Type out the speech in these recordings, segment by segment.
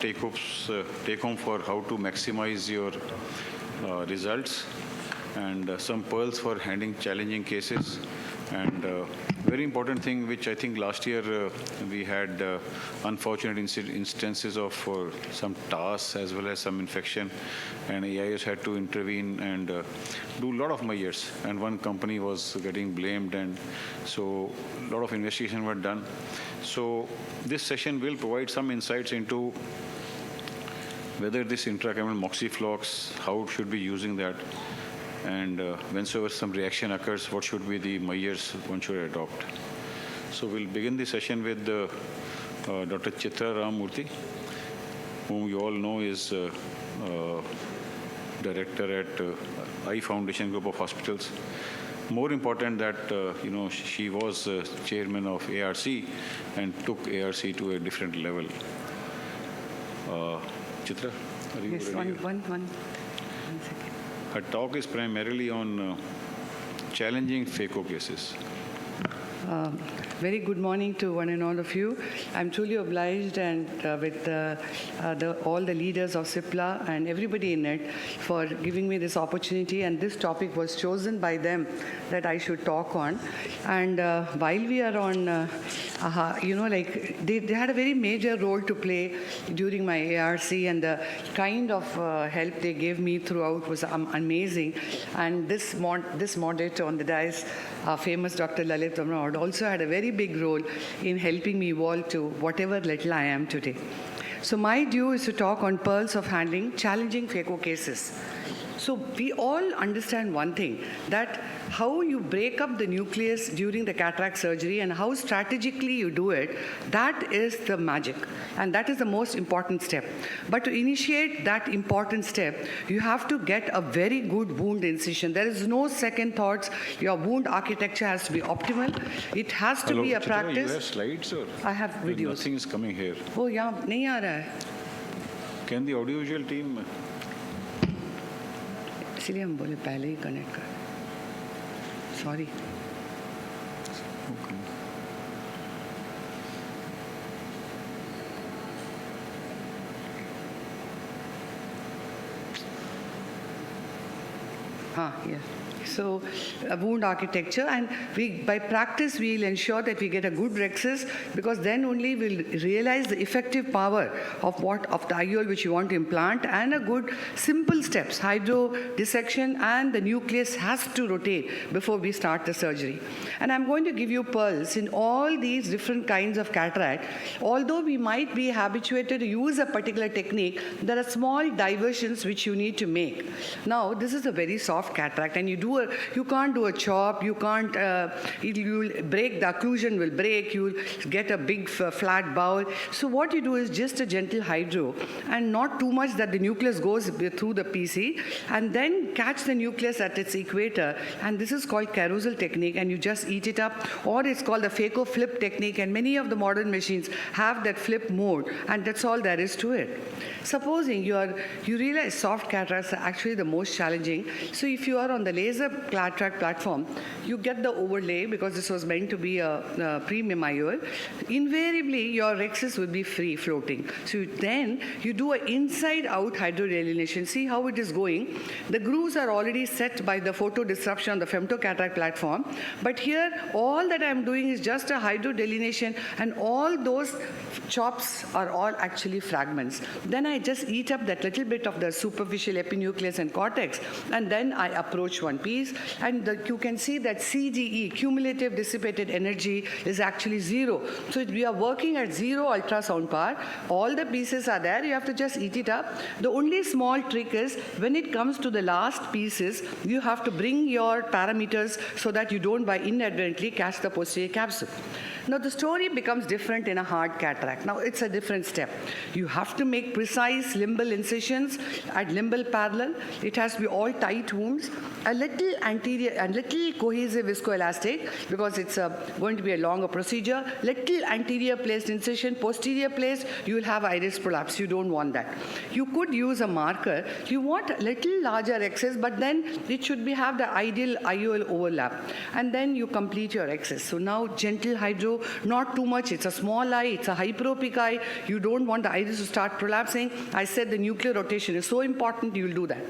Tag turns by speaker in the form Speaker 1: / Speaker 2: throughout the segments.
Speaker 1: take home for how to maximize your results, and some pearls for handling challenging cases. And very important thing, which I think last year we had unfortunate instances of some TARS as well as some infection, and AIOS had to intervene and do a lot of measures, and one company was getting blamed, and so a lot of investigation were done. So this session will provide some insights into whether this intracameral moxiflox, how should be using that, and whenever some reaction occurs, what should be the measures one should adopt. So we'll begin the session with Dr. Chitra Ramamurthy, whom you all know is director at Eye Foundation Group of Hospitals. More important that, she was chairman of ARC and took ARC to a different level. Chitra, are you
Speaker 2: yes,
Speaker 1: ready?
Speaker 2: One second.
Speaker 1: Her talk is primarily on challenging phaco cases.
Speaker 2: Very good morning to one and all of you. I'm truly obliged and with all the leaders of CIPLA and everybody in it for giving me this opportunity, and this topic was chosen by them that I should talk on. And while we are on, they had a very major role to play during my ARC, and the kind of help they gave me throughout was amazing. And this moderator on the dais, famous Dr. Lalit Ramrao, also had a very big role in helping me evolve to whatever little I am today. So my due is to talk on pearls of handling challenging phaco cases. So we all understand one thing, that how you break up the nucleus during the cataract surgery and how strategically you do it, that is the magic. And that is the most important step. But to initiate that important step, you have to get a very good wound incision. There is no second thoughts. Your wound architecture has to be optimal. It has to be a
Speaker 1: Chitra,
Speaker 2: practice.
Speaker 1: You have slides, or?
Speaker 2: I have videos.
Speaker 1: Nothing is coming here.
Speaker 2: Oh, yeah, nahi aa raha hai.
Speaker 1: Can the audiovisual team?
Speaker 2: इसलिए हम बोले पहले ही connect कर. Sorry.
Speaker 1: Okay.
Speaker 2: Yes. So, wound architecture, and by practice we'll ensure that we get a good rhexis, because then only we'll realize the effective power of the IOL which you want to implant, and a good simple steps, hydro dissection, and the nucleus has to rotate before we start the surgery. And I'm going to give you pearls in all these different kinds of cataract. Although we might be habituated to use a particular technique, there are small diversions which you need to make. Now, this is a very soft cataract, and you can't do a chop, you can't, you'll break, the occlusion will break, you'll get a big flat bowl. So what you do is just a gentle hydro, and not too much that the nucleus goes through the PC, and then catch the nucleus at its equator, and this is called carousel technique, and you just eat it up, or it's called the phaco flip technique, and many of the modern machines have that flip mode, and that's all there is to it. Supposing you realize soft cataracts are actually the most challenging. So if you are on the laser cataract platform, you get the overlay, because this was meant to be a premium IOL. Invariably, your rhexis will be free floating. So then you do an inside-out hydrodelineation. See how it is going. The grooves are already set by the photo disruption on the femtocataract platform. But here, all that I'm doing is just a hydrodelineation, and all those chops are all actually fragments. Then I just eat up that little bit of the superficial epinucleus and cortex, and then I approach one piece, and you can see that CDE, cumulative dissipated energy, is actually 0. So we are working at 0 ultrasound power. All the pieces are there. You have to just eat it up. The only small trick is, when it comes to the last pieces, you have to bring your parameters so that you don't by inadvertently catch the posterior capsule. Now the story becomes different in a hard cataract. Now it's a different step. You have to make precise limbal incisions at limbal parallel. It has to be all tight wounds. A little anterior and little cohesive viscoelastic, because it's going to be a longer procedure. Little anterior placed incision, posterior placed, you will have iris prolapse. You don't want that. You could use a marker. You want a little larger excess, but then it should have the ideal IOL overlap. And then you complete your excess. So now gentle hydro, not too much. It's a small eye, it's a hyperopic eye. You don't want the iris to start prolapsing. I said the nuclear rotation is so important, you'll do that.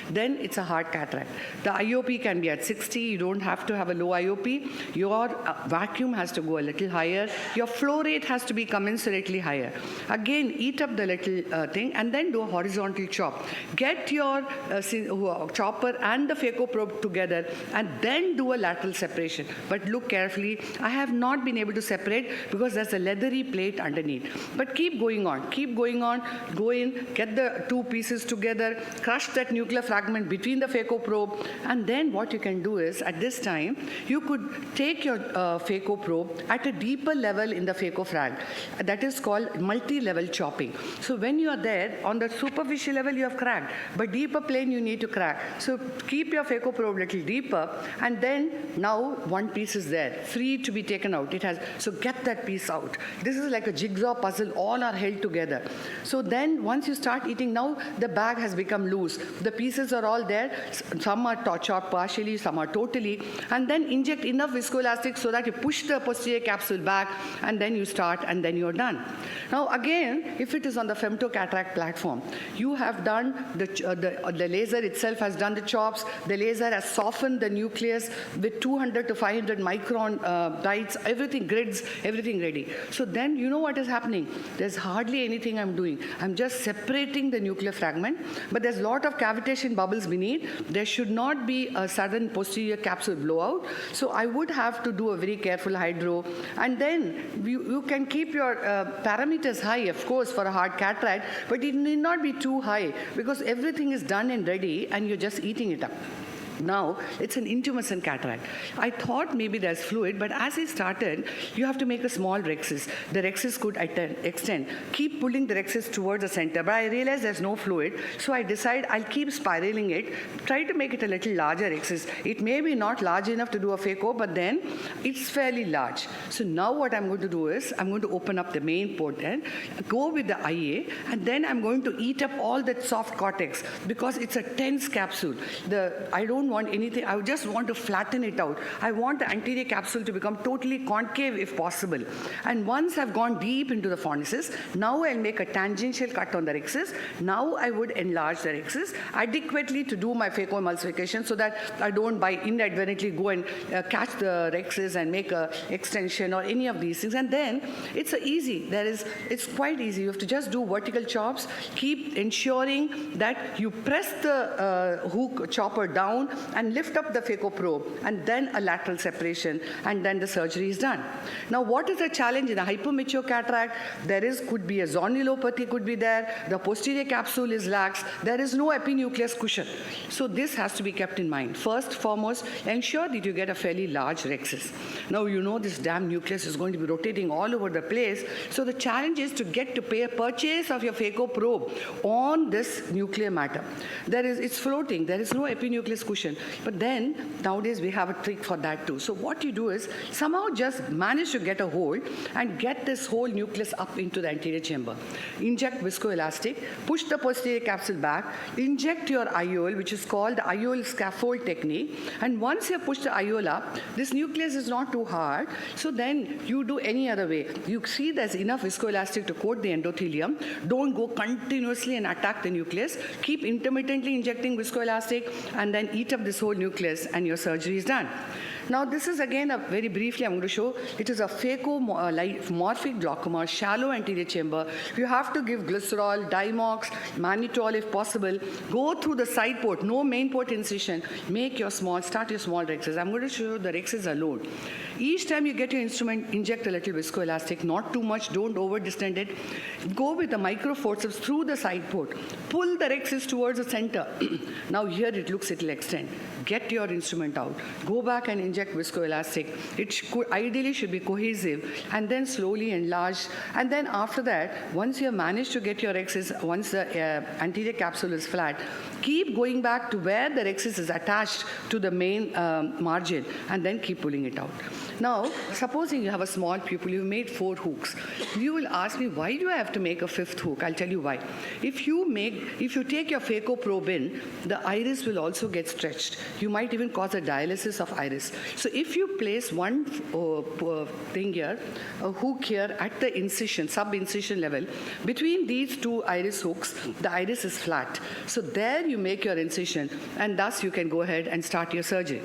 Speaker 2: Then it's a hard cataract. The IOP can be at 60. You don't have to have a low IOP. Your vacuum has to go a little higher. Your flow rate has to be commensurately higher. Again, eat up the little thing and then do a horizontal chop. Get your chopper and the phaco probe together and then do a lateral separation. But look carefully. I have not been able to separate because there's a leathery plate underneath. But keep going on. Keep going on. Go in, get the two pieces together, crush that nuclear fragment between the phaco probe, and then what you can do is, at this time, you could take your phaco probe at a deeper level in the phaco frag. That is called multi-level chopping. So when you are there, on the superficial level you have cracked, but deeper plane you need to crack. So keep your phaco probe a little deeper, and then now one piece is there, free to be taken out. So get that piece out. This is like a jigsaw puzzle, all are held together. So then once you start eating, now the bag has become loose. The pieces are all there. Some are chopped partially, some are totally. And then inject enough viscoelastic so that you push the posterior capsule back, and then you start, and then you're done. Now again, if it is on the femtocataract platform, you have done the laser itself has done the chops. The laser has softened the nucleus with 200 to 500 micron dies, everything, grids, everything ready. So then you know what is happening. There's hardly anything I'm doing. I'm just separating the nuclear fragment, but there's a lot of cavitation bubbles beneath. There should not be a sudden posterior capsule blowout. So I would have to do a very careful hydro. And then you can keep your parameters high, of course, for a hard cataract, but it need not be too high because everything is done and ready and you're just eating it up. Now, it's an intumescent cataract. I thought maybe there's fluid, but as I started, you have to make a small rhexis. The rhexis could extend. Keep pulling the rhexis towards the center, but I realized there's no fluid, so I decided I'll keep spiraling it, try to make it a little larger rhexis. It may be not large enough to do a phaco, but then it's fairly large. So now what I'm going to do is, I'm going to open up the main port and go with the IA, and then I'm going to eat up all that soft cortex, because it's a tense capsule. I don't want anything, I just want to flatten it out. I want the anterior capsule to become totally concave if possible. And once I've gone deep into the fornices, now I'll make a tangential cut on the rhexis. Now I would enlarge the rhexis adequately to do my phacoemulsification so that I don't by inadvertently go and catch the rhexis and make a extension or any of these things. And then it's easy. It's quite easy. You have to just do vertical chops. Keep ensuring that you press the hook chopper down and lift up the phaco probe, and then a lateral separation, and then the surgery is done. Now, what is the challenge in a hypermature cataract? Could be a zonulopathy could be there, the posterior capsule is lax, there is no epinucleus cushion. So this has to be kept in mind. First, foremost, ensure that you get a fairly large rhexis. Now, you know this damn nucleus is going to be rotating all over the place, so the challenge is to get to pay a purchase of your phaco probe on this nuclear matter. It's floating, there is no epinucleus cushion. But then, nowadays, we have a trick for that too. So what you do is, somehow just manage to get a hold and get this whole nucleus up into the anterior chamber. Inject viscoelastic, push the posterior capsule back, inject your IOL, which is called the IOL scaffold technique. And once you push the IOL up, this nucleus is not too hard. So then you do any other way. You see there's enough viscoelastic to coat the endothelium. Don't go continuously and attack the nucleus. Keep intermittently injecting viscoelastic and then eat up this whole nucleus, and your surgery is done. Now, this is again, very briefly, I'm going to show, it is a phacomorphic glaucoma, shallow anterior chamber. You have to give glycerol, Dimox, mannitol if possible. Go through the side port, no main port incision. Start your small rhexis. I'm going to show you the rhexis alone. Each time you get your instrument, inject a little viscoelastic, not too much, don't over distend it. Go with the microforceps through the side port. Pull the rhexis towards the center. Now here it looks, it will extend. Get your instrument out. Go back and inject inject viscoelastic. Ideally should be cohesive and then slowly enlarge. And then after that, once you have managed to get your rexis, once the anterior capsule is flat, keep going back to where the rexis is attached to the main margin and then keep pulling it out. Now, supposing you have a small pupil, you've made 4 hooks. You will ask me, why do I have to make a 5th hook? I'll tell you why. If you take your phaco probe in, the iris will also get stretched. You might even cause a dialysis of iris. So if you place one thing here, a hook here at the incision, sub-incision level, between these 2 iris hooks, the iris is flat. So there you make your incision, and thus you can go ahead and start your surgery.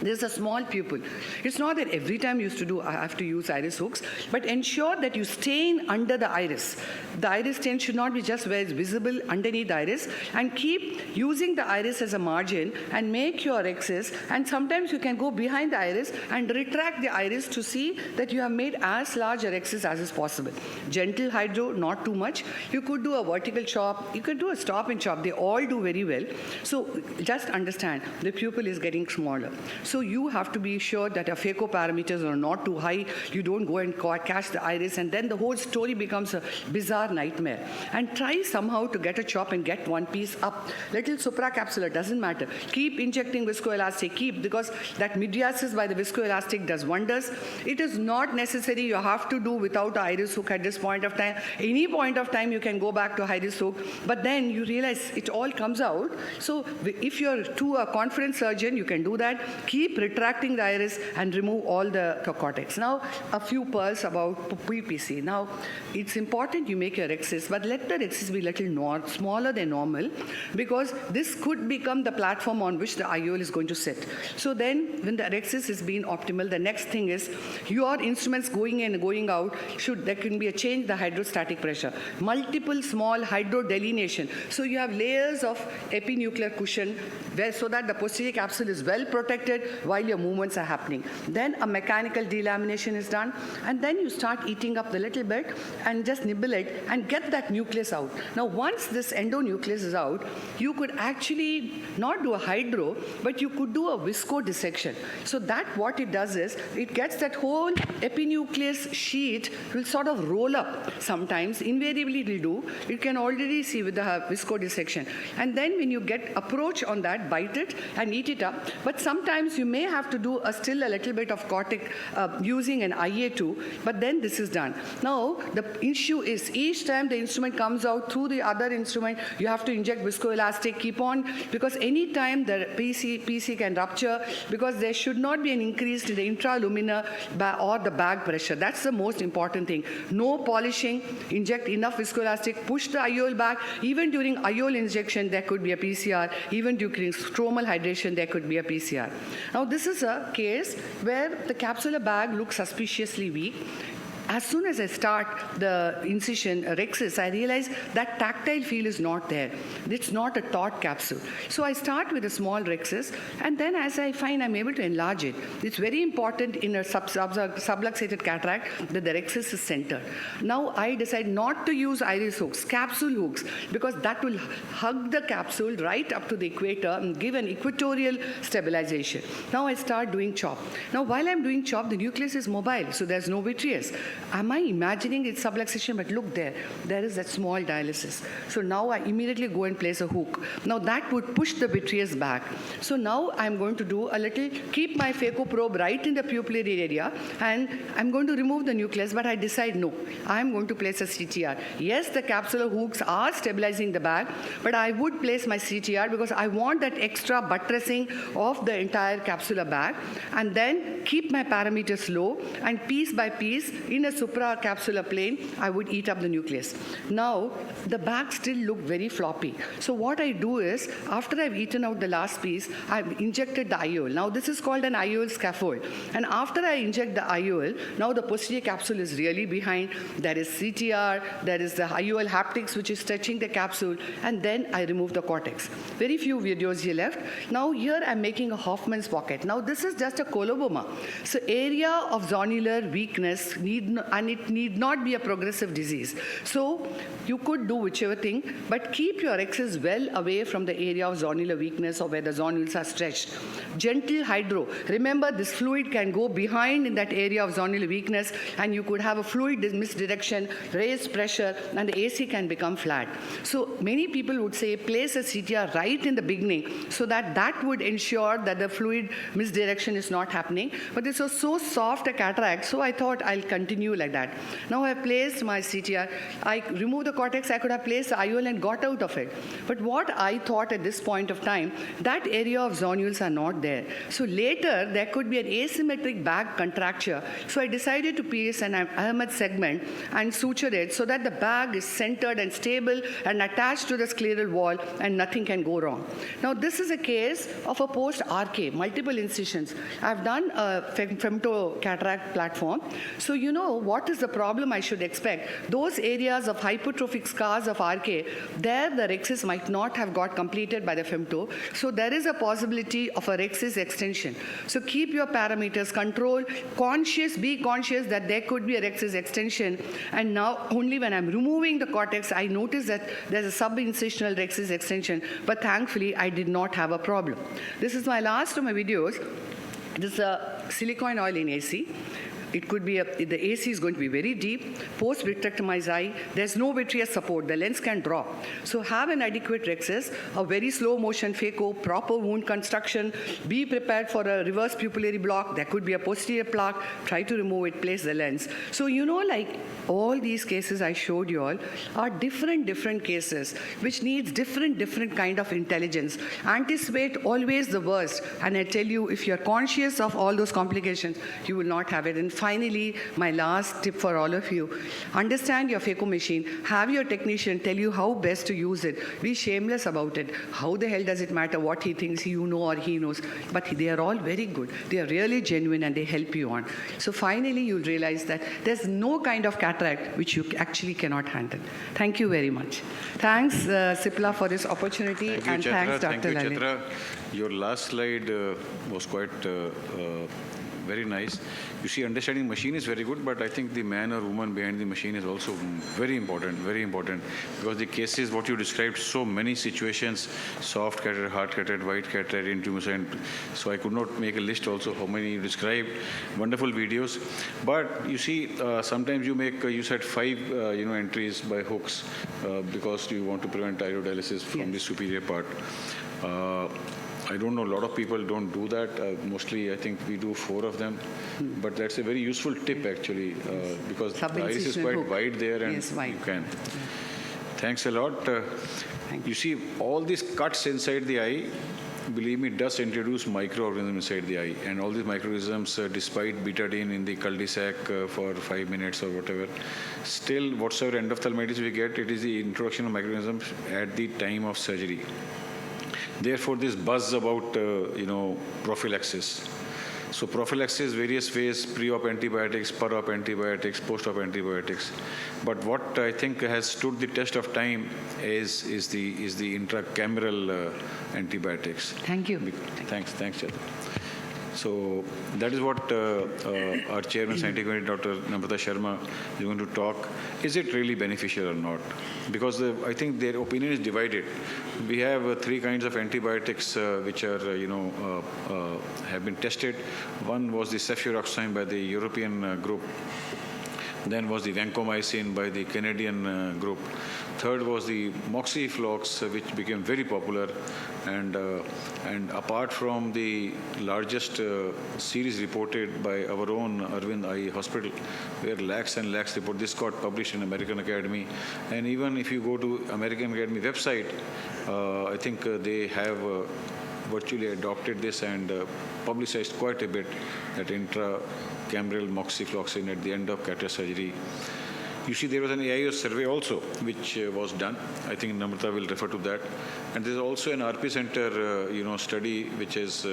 Speaker 2: There's a small pupil. It's not that every time you have to use iris hooks, but ensure that you stain under the iris. The iris stain should not be just where it's visible underneath the iris, and keep using the iris as a margin and make your rexis. And sometimes you can go behind the iris and retract the iris to see that you have made as large a rexis as is possible. Gentle hydro, not too much. You could do a vertical chop. You could do a stop and chop. They all do very well. So just understand, the pupil is getting smaller. So you have to be sure that your phaco parameters are not too high. You don't go and catch the iris, and then the whole story becomes a bizarre nightmare. And try somehow to get a chop and get one piece up. Little supracapsular, doesn't matter. Keep injecting viscoelastic, because that mydriasis by the viscoelastic does wonders. It is not necessary you have to do without iris hook at this point of time. Any point of time you can go back to iris hook, but then you realize it all comes out. So if you're a confident surgeon, you can do that. Keep retracting the iris and remove all the cortex. Now, a few pearls about PPC. Now, it's important you make your rexis, but let the rexis be a little smaller than normal, because this could become the platform on which the IOL is going to sit. So then, when the rexis is being optimal, the next thing is your instruments going in and going out, there can be a change in the hydrostatic pressure. Multiple small hydrodelineation. So you have layers of epinuclear cushion so that the posterior capsule is well protected while your movements are happening. Then a mechanical delamination is done, and then you start eating up the little bit and just nibble it and get that nucleus out. Now, once this endonucleus is out, you could actually not do a hydro, but you could do a visco dissection. So that what it does is, it gets that whole epinucleus sheet will sort of roll up sometimes. Invariably it will do. You can already see with the visco dissection. And then when you get approach on that, bite it and eat it up. But sometimes you may have to do still a little bit of cortic using an IA2, but then this is done. Now, the issue is each time the instrument comes out through the other instrument, you have to inject viscoelastic, keep on, because any time the PC can rupture, because there should not be an increase in the intraluminar or the bag pressure. That's the most important thing. No polishing, inject enough viscoelastic, push the IOL back. Even during IOL injection, there could be a PCR. Even during stromal hydration, there could be a PCR. Now, this is a case where the capsular bag looks suspiciously weak. As soon as I start the incision rexis, I realize that tactile feel is not there. It's not a taut capsule. So I start with a small rexis, and then as I find I'm able to enlarge it. It's very important in a subluxated cataract that the rexis is centered. Now I decide not to use iris hooks, capsule hooks, because that will hug the capsule right up to the equator and give an equatorial stabilization. Now I start doing chop. Now while I'm doing chop, the nucleus is mobile, so there's no vitreous. Am I imagining it's subluxation? But look there is that small dialysis. So now I immediately go and place a hook. Now that would push the vitreous back. So now I'm going to do a little, keep my phaco probe right in the pupillary area, and I'm going to remove the nucleus, but I decide no, I'm going to place a CTR. Yes, the capsular hooks are stabilizing the bag, but I would place my CTR because I want that extra buttressing of the entire capsular bag, and then keep my parameters low, and piece by piece, in a supracapsular plane, I would eat up the nucleus. Now, the bags still look very floppy. So what I do is, after I've eaten out the last piece, I've injected the IOL. Now, this is called an IOL scaffold. And after I inject the IOL, now the posterior capsule is really behind. There is CTR, there is the IOL haptics, which is stretching the capsule, and then I remove the cortex. Very few videos here left. Now, here I'm making a Hoffman's pocket. Now, this is just a coloboma. So, area of zonular weakness need and it need not be a progressive disease. So you could do whichever thing, but keep your rexes well away from the area of zonular weakness or where the zonules are stretched. Gentle hydro. Remember, this fluid can go behind in that area of zonular weakness, and you could have a fluid misdirection, raised pressure, and the AC can become flat. So many people would say place a CTR right in the beginning so that that would ensure that the fluid misdirection is not happening. But this was so soft a cataract, so I thought I'll continue like that. Now I placed my CTR. I removed the cortex. I could have placed the IOL and got out of it. But what I thought at this point of time, that area of zonules are not there. So later, there could be an asymmetric bag contracture. So I decided to place an Ahmed segment and suture it so that the bag is centered and stable and attached to the scleral wall and nothing can go wrong. Now, this is a case of a post-RK, multiple incisions. I've done a femto cataract platform. So you know what is the problem I should expect. Those areas of hypertrophic scars of RK, there the rexis might not have got completed by the femto. So there is a possibility of a rexis extension. So keep your parameters controlled, be conscious that there could be a rexis extension. And now only when I'm removing the cortex, I notice that there's a subincisional rexis extension. But thankfully, I did not have a problem. This is my last of my videos. This is a silicone oil in AC. It could be, the AC is going to be very deep, post-vitrectomized eye. There's no vitreous support. The lens can drop. So have an adequate rexis, a very slow motion phaco, proper wound construction. Be prepared for a reverse pupillary block. There could be a posterior plaque. Try to remove it, place the lens. So you know, like all these cases I showed you all are different cases, which needs different kind of intelligence. Anticipate always the worst. And I tell you, if you're conscious of all those complications, you will not have it. And finally, my last tip for all of you, understand your phaco machine. Have your technician tell you how best to use it. Be shameless about it. How the hell does it matter what he thinks you know or he knows? But they are all very good. They are really genuine and they help you on. So finally, you'll realize that there's no kind of cataract which you actually cannot handle. Thank you very much. Thanks, Sipla, for this opportunity.
Speaker 1: Thank you,
Speaker 2: and
Speaker 1: Chitra.
Speaker 2: thanks, Dr.
Speaker 1: Thank you,
Speaker 2: Lalit.
Speaker 1: Chitra. Your last slide was quite very nice. You see, understanding machine is very good, but I think the man or woman behind the machine is also very important, because the cases, what you described, so many situations, soft cataract, hard cataract, white cataract, intumescent. So I could not make a list also how many you described. Wonderful videos. But you see, sometimes you make, you said 5 entries by hooks because you want to prevent iodelysis from the superior part. I don't know, a lot of people don't do that. Mostly, I think we do 4 of them. But that's a very useful tip, actually, because the iris is quite wide there and you can. Thanks a lot. You see, all these cuts inside the eye, believe me, does introduce microorganisms inside the eye. And all these microorganisms, despite betadine in the cul-de-sac for 5 minutes or whatever, still, whatsoever endophthalmitis we get, it is the introduction of microorganisms at the time of surgery. Therefore, this buzz about, prophylaxis. So prophylaxis, various ways, pre-op antibiotics, per-op antibiotics, post-op antibiotics. But what I think has stood the test of time is the intracameral antibiotics.
Speaker 2: Thank you.
Speaker 1: Thanks, Chetha. So that is what our chairman, scientific committee, Dr. Namrata Sharma, is going to talk. Is it really beneficial or not? Because I think their opinion is divided. We have 3 kinds of antibiotics which are, have been tested. One was the cefuroxime by the European group. Then was the vancomycin by the Canadian group. Third was the moxiflox, which became very popular. And apart from the largest series reported by our own Arvind Eye Hospital, where lakhs and lakhs report, this got published in American Academy. And even if you go to American Academy website, I think they have virtually adopted this and publicized quite a bit, that intracameral moxifloxacin at the end of cataract surgery. You see, there was an AIOC survey also, which was done. I think Namrata will refer to that. And there's also an RP Center, study, which is,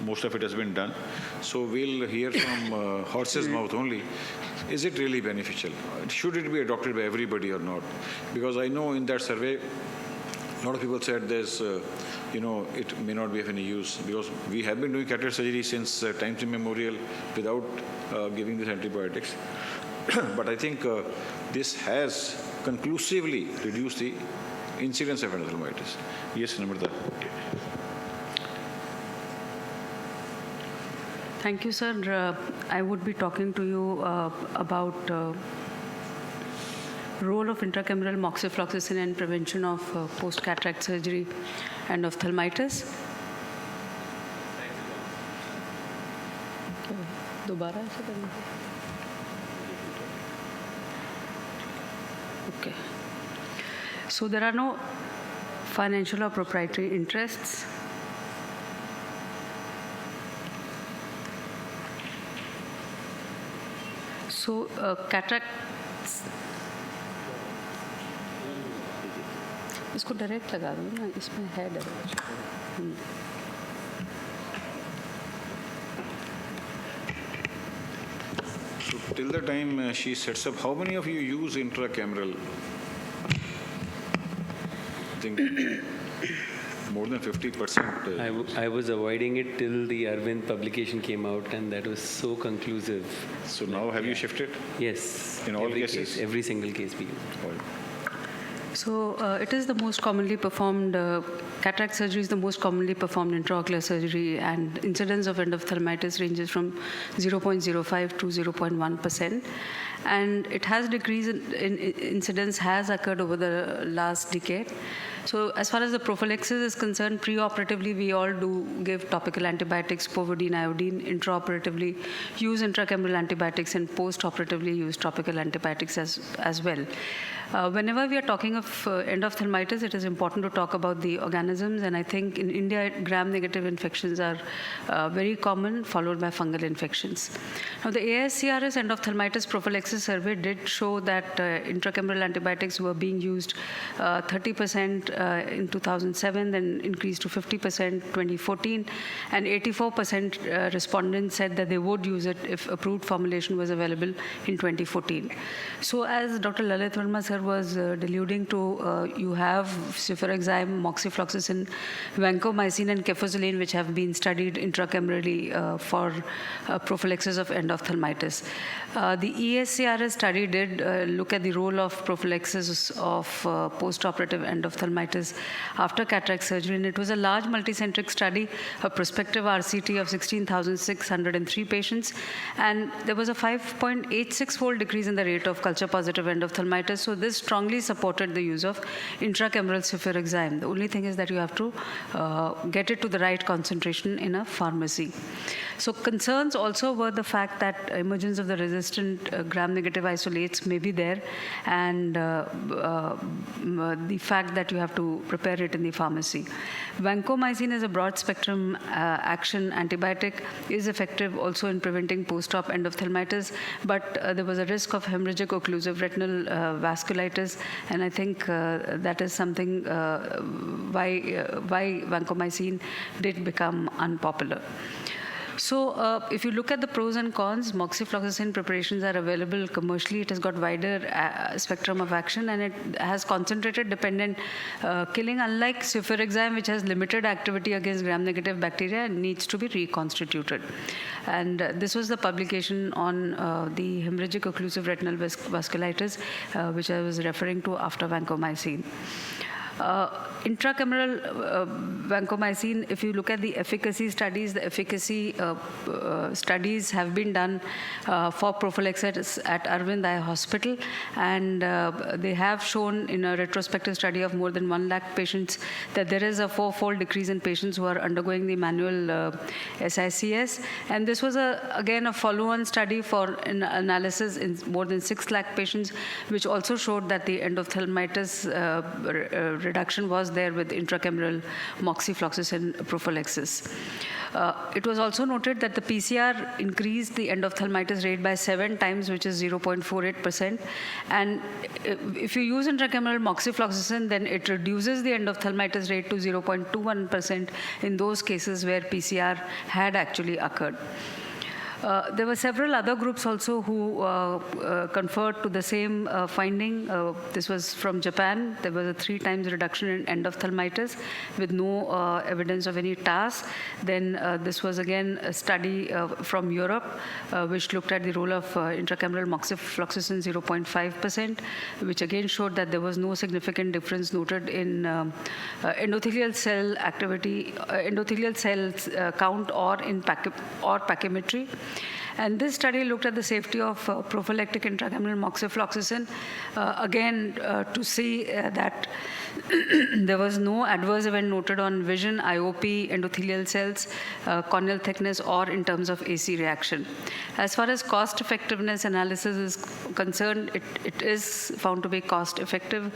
Speaker 1: most of it has been done. So we'll hear from horse's mouth only. Is it really beneficial? Should it be adopted by everybody or not? Because I know in that survey, A lot of people said there's, it may not be of any use because we have been doing cataract surgery since times immemorial without giving these antibiotics. But I think this has conclusively reduced the incidence of endophthalmitis. Yes, Namrata.
Speaker 2: Thank you, sir. I would be talking to you about role of intracameral moxifloxacin in prevention of post-cataract surgery and endophthalmitis. Okay. So there are no financial or proprietary interests. So cataract इसको direct लगा दूँ ना, इसमें है direct.
Speaker 1: So till the time she sets up, how many of you use intracameral? I think more than 50%.
Speaker 3: I was avoiding it till the Arvind publication came out, and that was so conclusive.
Speaker 1: So now have you shifted?
Speaker 3: Yes.
Speaker 1: In all cases?
Speaker 3: Every single case we use.
Speaker 2: So it is the most commonly performed, cataract surgery is the most commonly performed intraocular surgery, and incidence of endophthalmitis ranges from 0.05 to 0.1%. And it has decreased in incidence has occurred over the last decade. So as far as the prophylaxis is concerned, preoperatively we all do give topical antibiotics, povidone, iodine, intraoperatively use intracameral antibiotics, and postoperatively use topical antibiotics as well. Whenever we are talking of endophthalmitis, it is important to talk about the organisms, and I think in India, gram-negative infections are very common, followed by fungal infections. Now, the AIOC endophthalmitis prophylaxis survey did show that intracameral antibiotics were being used 30% in 2007, then increased to 50% 2014, and 84% respondents said that they would use it if approved formulation was available in 2014. So as Dr. Lalit Verma sir was alluding to, you have cefuroxime, moxifloxacin, vancomycin, and cefazolin, which have been studied intracamerally for prophylaxis of endophthalmitis. The ESCRS study did look at the role of prophylaxis of postoperative endophthalmitis after cataract surgery, and it was a large multicentric study, a prospective RCT of 16,603 patients, and there was a 5.86-fold decrease in the rate of culture-positive endophthalmitis. So this strongly supported the use of intracameral cefuroxime. The only thing is that you have to get it to the right concentration in a pharmacy. So concerns also were the fact that emergence of the resistant gram-negative isolates may be there, and the fact that you have to prepare it in the pharmacy. Vancomycin is a broad-spectrum action antibiotic, is effective also in preventing post-op endophthalmitis, but there was a risk of hemorrhagic occlusive retinal vasculitis, and I think that is something why vancomycin did become unpopular. So if you look at the pros and cons, moxifloxacin preparations are available commercially. It has got wider spectrum of action, and it has concentrated dependent killing, unlike cefuroxime, which has limited activity against gram-negative bacteria and needs to be reconstituted. And this was the publication on the hemorrhagic occlusive retinal vasculitis, which I was referring to after vancomycin. Intracameral vancomycin, if you look at the efficacy studies, the efficacy studies have been done for prophylaxis at Arvind Eye Hospital, and they have shown in a retrospective study of more than 1 lakh patients that there is a 4-fold decrease in patients who are undergoing the manual SICS. And this was, again, a follow-on study for an analysis in more than 6 lakh patients, which also showed that the endophthalmitis reduction was there with intracameral moxifloxacin prophylaxis. It was also noted that the PCR increased the endophthalmitis rate by 7 times, which is 0.48%. And if you use intracameral moxifloxacin, then it reduces the endophthalmitis rate to 0.21% in those cases where PCR had actually occurred.
Speaker 4: There were several other groups also who conferred to the same finding. This was from Japan. There was a 3 times reduction in endophthalmitis with no evidence of any TAS. Then this was again a study from Europe, which looked at the role of intracameral moxifloxacin 0.5%, which again showed that there was no significant difference noted in endothelial cell activity, endothelial cells count, or in pachymetry. And this study looked at the safety of prophylactic intracameral moxifloxacin, again to see that there was no adverse event noted on vision, IOP, endothelial cells, corneal thickness, or in terms of AC reaction. As far as cost effectiveness analysis is concerned, it is found to be cost effective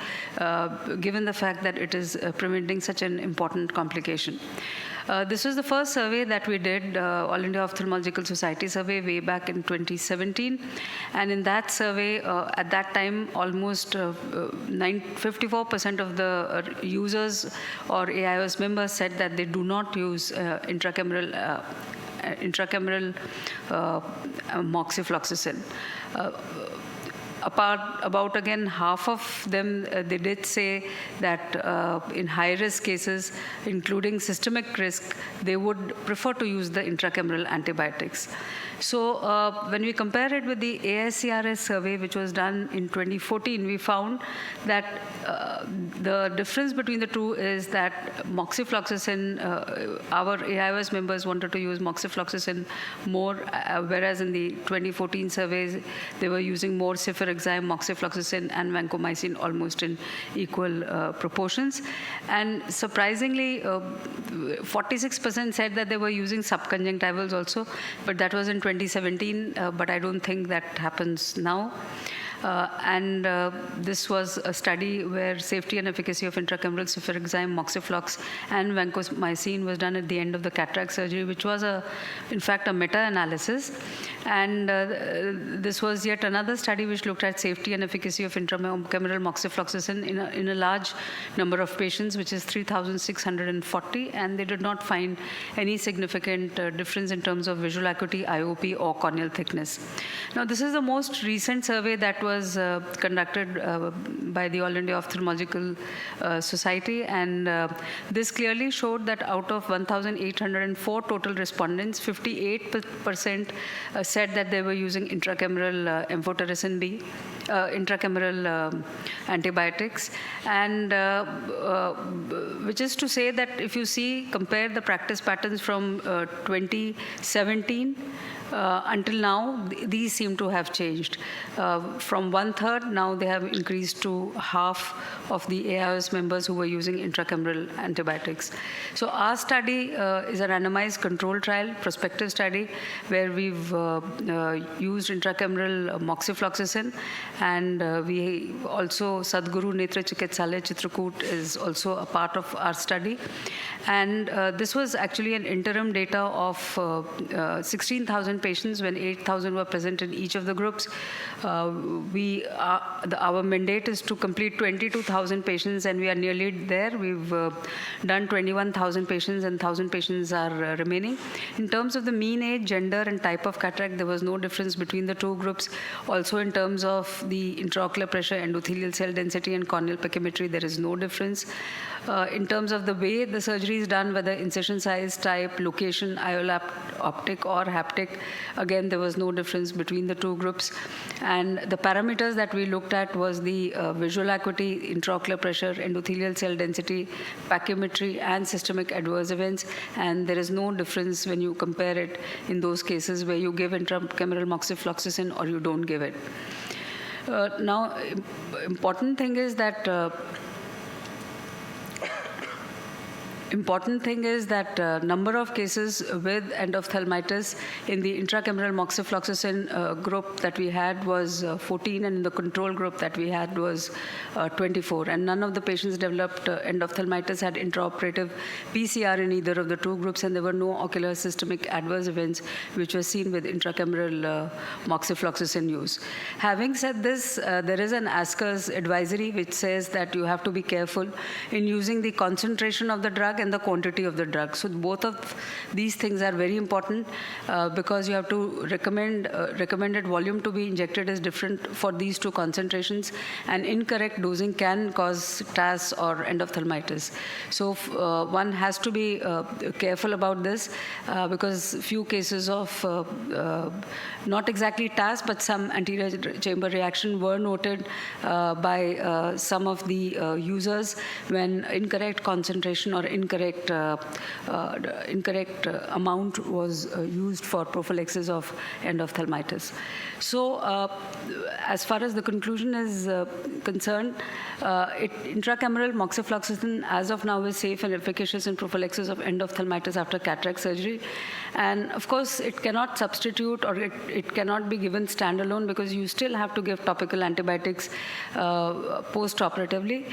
Speaker 4: given the fact that it is preventing such an important complication. This was the first survey that we did, All India Ophthalmological Society survey, way back in 2017. And in that survey, at that time, almost 54% of the users or AIOS members said that they do not use intracameral moxifloxacin. About again half of them, they did say that in high-risk cases, including systemic risk, they would prefer to use the intracameral antibiotics. So when we compare it with the ASCRS survey, which was done in 2014, we found that the difference between the two is that moxifloxacin, our AIOS members wanted to use moxifloxacin more, whereas in the 2014 surveys, they were using more cefuroxime, moxifloxacin, and vancomycin almost in equal proportions. And surprisingly, 46% said that they were using subconjunctivals also, but that was in 2017, but I don't think that happens now. This was a study where safety and efficacy of intracameral cefuroxime, moxiflox, and vancomycin was done at the end of the cataract surgery, which was, in fact, a meta-analysis. And this was yet another study which looked at safety and efficacy of intracameral moxifloxacin in a large number of patients, which is 3,640, and they did not find any significant difference in terms of visual acuity, IOP, or corneal thickness. Now, this is the most recent survey that was conducted by the All India Ophthalmological Society, and this clearly showed that out of 1,804 total respondents, 58% said that they were using intracameral amphotericin B, intracameral antibiotics, and which is to say that if you compare the practice patterns from 2017 until now, these seem to have changed. From 1/3, now they have increased to half of the AIOS members who were using intracameral antibiotics. So our study is a randomized control trial, prospective study, where we've used intracameral moxifloxacin, and we also, Sadhguru Netra Chikitsalaya Chitrakoot is also a part of our study. And this was actually an interim data of 16,000 patients when 8,000 were present in each of the groups. Our mandate is to complete 22,000 patients, and we are nearly there. We've done 21,000 patients, and 1,000 patients are remaining. In terms of the mean age, gender, and type of cataract, there was no difference between the two groups. Also, in terms of the intraocular pressure, endothelial cell density, and corneal pachymetry, there is no difference. In terms of the way the surgery is done, whether incision size, type, location, IOL optic or haptic, again, there was no difference between the two groups. And the parameters that we looked at was the visual acuity, intraocular pressure, endothelial cell density, pachymetry, and systemic adverse events. And there is no difference when you compare it in those cases where you give intracameral moxifloxacin or you don't give it. Now, important thing is that number of cases with endophthalmitis in the intracameral moxifloxacin group that we had was 14, and in the control group that we had was 24. And none of the patients developed endophthalmitis, had intraoperative PCR in either of the two groups, and there were no ocular systemic adverse events which were seen with intracameral moxifloxacin use. Having said this, there is an ASCRS advisory which says that you have to be careful in using the concentration of the drug drug and the quantity of the drug. So both of these things are very important because you have to recommended volume to be injected is different for these two concentrations, and incorrect dosing can cause TAS or endophthalmitis. So one has to be careful about this because few cases of not exactly TAS but some anterior chamber reaction were noted by some of the users when incorrect concentration or incorrect amount was used for prophylaxis of endophthalmitis. So as far as the conclusion is concerned, intracameral moxifloxacin as of now is safe and efficacious in prophylaxis of endophthalmitis after cataract surgery. And of course, it cannot substitute or it cannot be given standalone because you still have to give topical antibiotics post-operatively.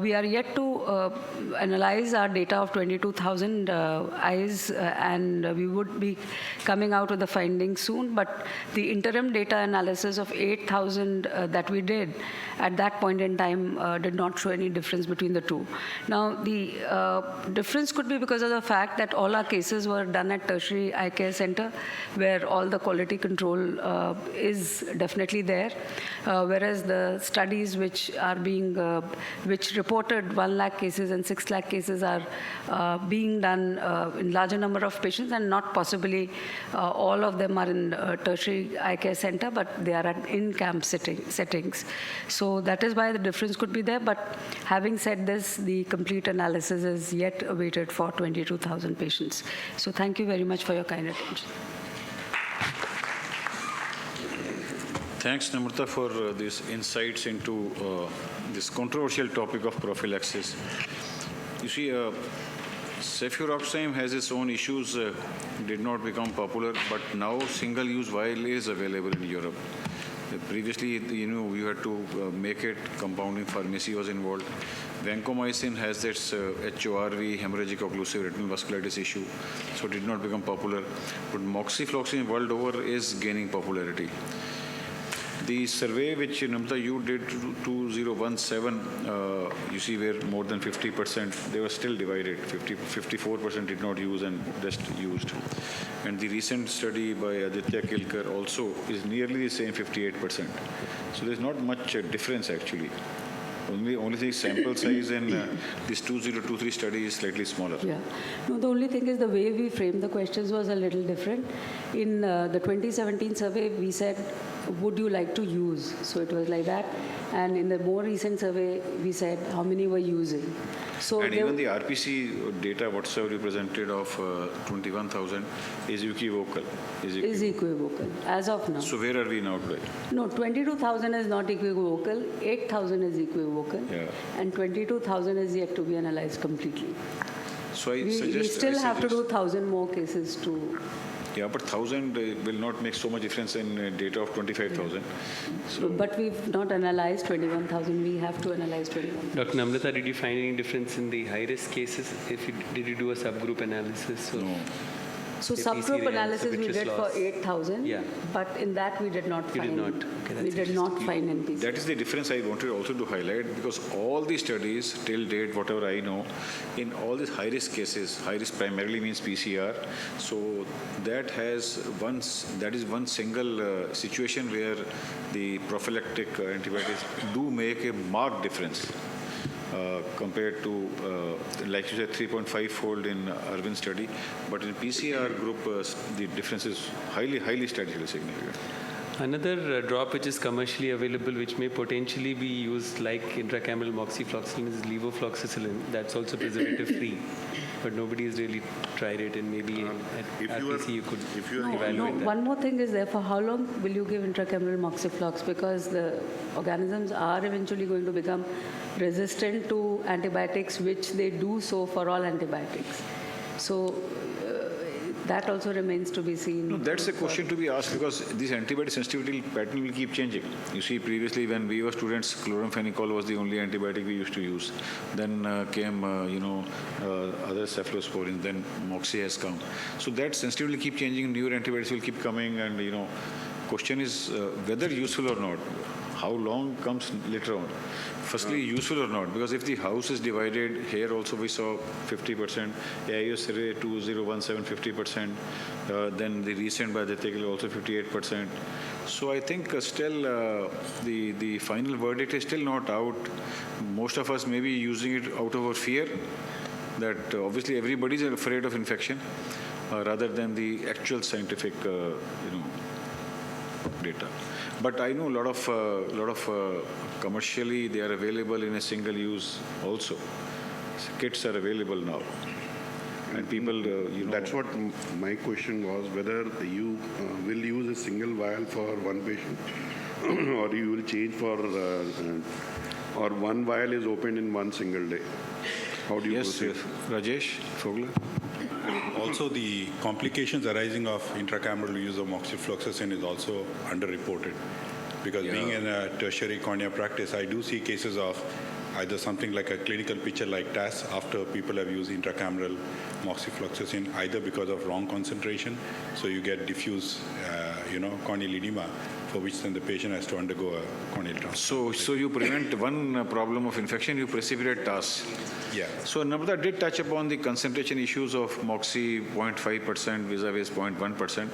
Speaker 4: We are yet to analyze our data of 22,000 eyes and we would be coming out with the findings soon. But the interim data analysis of 8,000 that we did at that point in time did not show any difference between the two. Now, the difference could be because of the fact that all our cases were done at tertiary eye care center where all the quality control is definitely there, whereas the studies which are being, which reported 1 lakh cases and 6 lakh cases are being done in larger number of patients, and not possibly all of them are in tertiary eye care center, but they are at in-camp settings. So that is why the difference could be there. But having said this, the complete analysis is yet awaited for 22,000 patients. So thank you very much for your kind attention.
Speaker 1: Thanks, Namrata, for these insights into this controversial topic of prophylaxis. You see, cefuroxime has its own issues, did not become popular, but now single-use vial is available in Europe. Previously, you had to make it, compounding pharmacy was involved. Vancomycin has its HORV, hemorrhagic occlusive retinal vasculitis issue, so it did not become popular. But moxifloxacin world over is gaining popularity. The survey which Namrata you did 2017, you see where more than 50%, they were still divided. 54% did not use and rest used. And the recent study by Aditya Kilkar also is nearly the same 58%. So there's not much difference actually. Only the sample size in this 2023 study is slightly smaller.
Speaker 4: Yeah. No, the only thing is the way we framed the questions was a little different. In the 2017 survey, we said, would you like to use? So it was like that. And in the more recent survey, we said, how many were using? So
Speaker 1: and even the RPC data, whatsoever you presented of 21,000 is equivocal.
Speaker 4: Is equivocal, as of now.
Speaker 1: So where are we now today?
Speaker 4: No, 22,000 is not equivocal, 8,000 is equivocal,
Speaker 1: yeah.
Speaker 4: And 22,000 is yet to be analyzed completely.
Speaker 1: So
Speaker 4: we still have to do 1,000 more cases to...
Speaker 1: Yeah, but 1,000 will not make so much difference in data of 25,000. So
Speaker 4: but we've not analyzed 21,000. We have to analyze 21,000.
Speaker 3: Dr. Namrata, did you find any difference in the high-risk cases? Did you do a subgroup analysis?
Speaker 1: No.
Speaker 4: So subgroup analysis we did for 8,000,
Speaker 3: yeah.
Speaker 4: But in that we did not find.
Speaker 3: Okay,
Speaker 4: we did not find NPC.
Speaker 1: That is the difference I wanted also to highlight, because all the studies till date, whatever I know, in all these high-risk cases, high-risk primarily means PCR. So that is one single situation where the prophylactic antibiotics do make a marked difference. Compared to, like you said, 3.5-fold in Arvind study. But in PCR group, the difference is highly statistically significant.
Speaker 3: Another drop which is commercially available, which may potentially be used like intracameral moxifloxacin, is levofloxacin. That's also preservative-free. But nobody has really tried it, and maybe at RPC you could evaluate that.
Speaker 4: One more thing is there, for how long will you give intracameral moxiflox? Because the organisms are eventually going to become resistant to antibiotics, which they do so for all antibiotics. So that also remains to be seen.
Speaker 1: No, that's a question to be asked, because this antibiotic sensitivity pattern will keep changing. You see, previously when we were students, chloramphenicol was the only antibiotic we used to use. Then came, other cephalosporins, then moxi has come. So that sensitivity will keep changing, newer antibiotics will keep coming, and, question is whether useful or not. how long comes later on. Firstly, useful or not, because if the house is divided, here also we saw 50%, AIOC2017 50%, then the recent by the Tegel also 58%. So I think still the final verdict is still not out. Most of us may be using it out of our fear that obviously everybody is afraid of infection rather than the actual scientific data. But I know a lot of commercially they are available in a single use also. Kits are available now. And people,
Speaker 5: That's what my question was, whether you will use a single vial for one patient or you will change for, or one vial is opened in one single day. How do you proceed?
Speaker 1: Yes, Rajesh Fogler.
Speaker 6: Also, the complications arising of intracameral use of moxifloxacin is also underreported. Because being in a tertiary cornea practice, I do see cases of either something like a clinical picture like TAS after people have used intracameral moxifloxacin, either because of wrong concentration, so you get diffuse, corneal edema, for which then the patient has to undergo a corneal transplant.
Speaker 1: So you prevent one problem of infection, you precipitate TAS.
Speaker 6: Yeah.
Speaker 1: So Namrata did touch upon the concentration issues of Moxi 0.5% vis-a-vis 0.1%,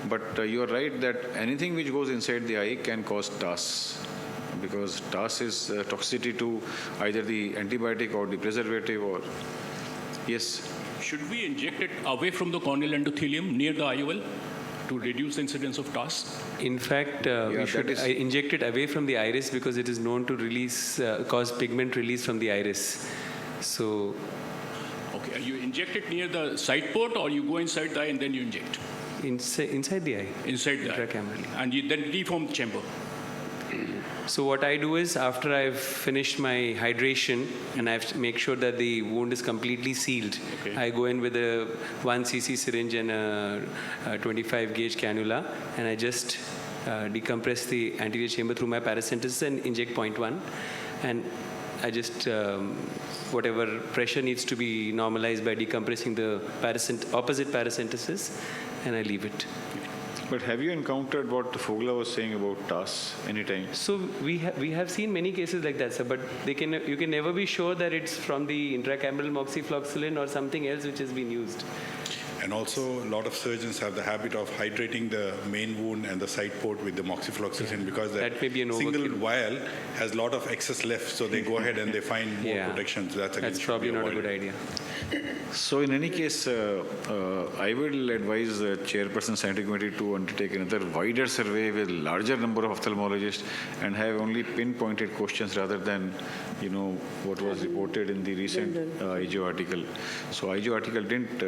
Speaker 1: but you are right that anything which goes inside the eye can cause TAS, because TAS is toxicity to either the antibiotic or the preservative or, yes.
Speaker 7: Should we inject it away from the corneal endothelium near the IOL to reduce the incidence of TAS?
Speaker 3: In fact, we should inject it away from the iris because it is known to cause pigment release from the iris. So,
Speaker 7: Okay, you inject it near the side port, or you go inside the eye and then you inject?
Speaker 3: inside the eye.
Speaker 7: Inside the eye.
Speaker 3: Intracameraly.
Speaker 7: And you then deform the chamber.
Speaker 3: So what I do is, after I've finished my hydration and I have to make sure that the wound is completely sealed,
Speaker 7: Okay.
Speaker 3: I go in with a 1 cc syringe and a 25 gauge cannula, and I just decompress the anterior chamber through my paracentesis and inject 0.1, and I just whatever pressure needs to be normalized by decompressing the opposite paracentesis, and I leave it.
Speaker 1: But have you encountered what Fogla was saying about TAS anytime?
Speaker 3: So we have seen many cases like that, sir, but you can never be sure that it's from the intracameral moxifloxacin or something else which has been used.
Speaker 6: And also, a lot of surgeons have the habit of hydrating the main wound and the side port with the moxifloxacin because
Speaker 3: That may be an
Speaker 6: single
Speaker 3: overkill.
Speaker 6: vial has a lot of excess left, so they go ahead and they find more
Speaker 3: Yeah.
Speaker 6: protection. So
Speaker 3: That's probably not a good idea.
Speaker 1: So in any case, I will advise the chairperson scientific committee to undertake another wider survey with larger number of ophthalmologists and have only pinpointed questions rather than, what was reported in the recent IGO article. So IGO article didn't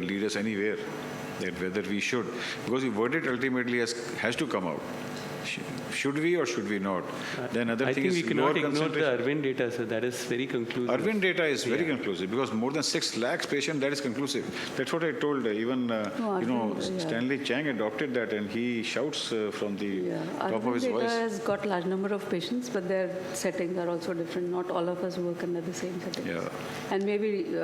Speaker 1: lead us anywhere that whether we should, because the verdict ultimately has to come out. Should we or should we not? Then other
Speaker 3: I
Speaker 1: thing
Speaker 3: think
Speaker 1: is
Speaker 3: we cannot
Speaker 1: lower
Speaker 3: ignore the
Speaker 1: concentration.
Speaker 3: Arvind data, so that is very conclusive.
Speaker 1: Arvind data is very conclusive because more than 6 lakhs patients, that is conclusive. That's what I told even, Stanley Chang adopted that and he shouts from the top of his
Speaker 4: Arvind
Speaker 1: voice.
Speaker 4: data has got large number of patients, but their settings are also different. Not all of us work under the same settings.
Speaker 1: Yeah.
Speaker 4: And maybe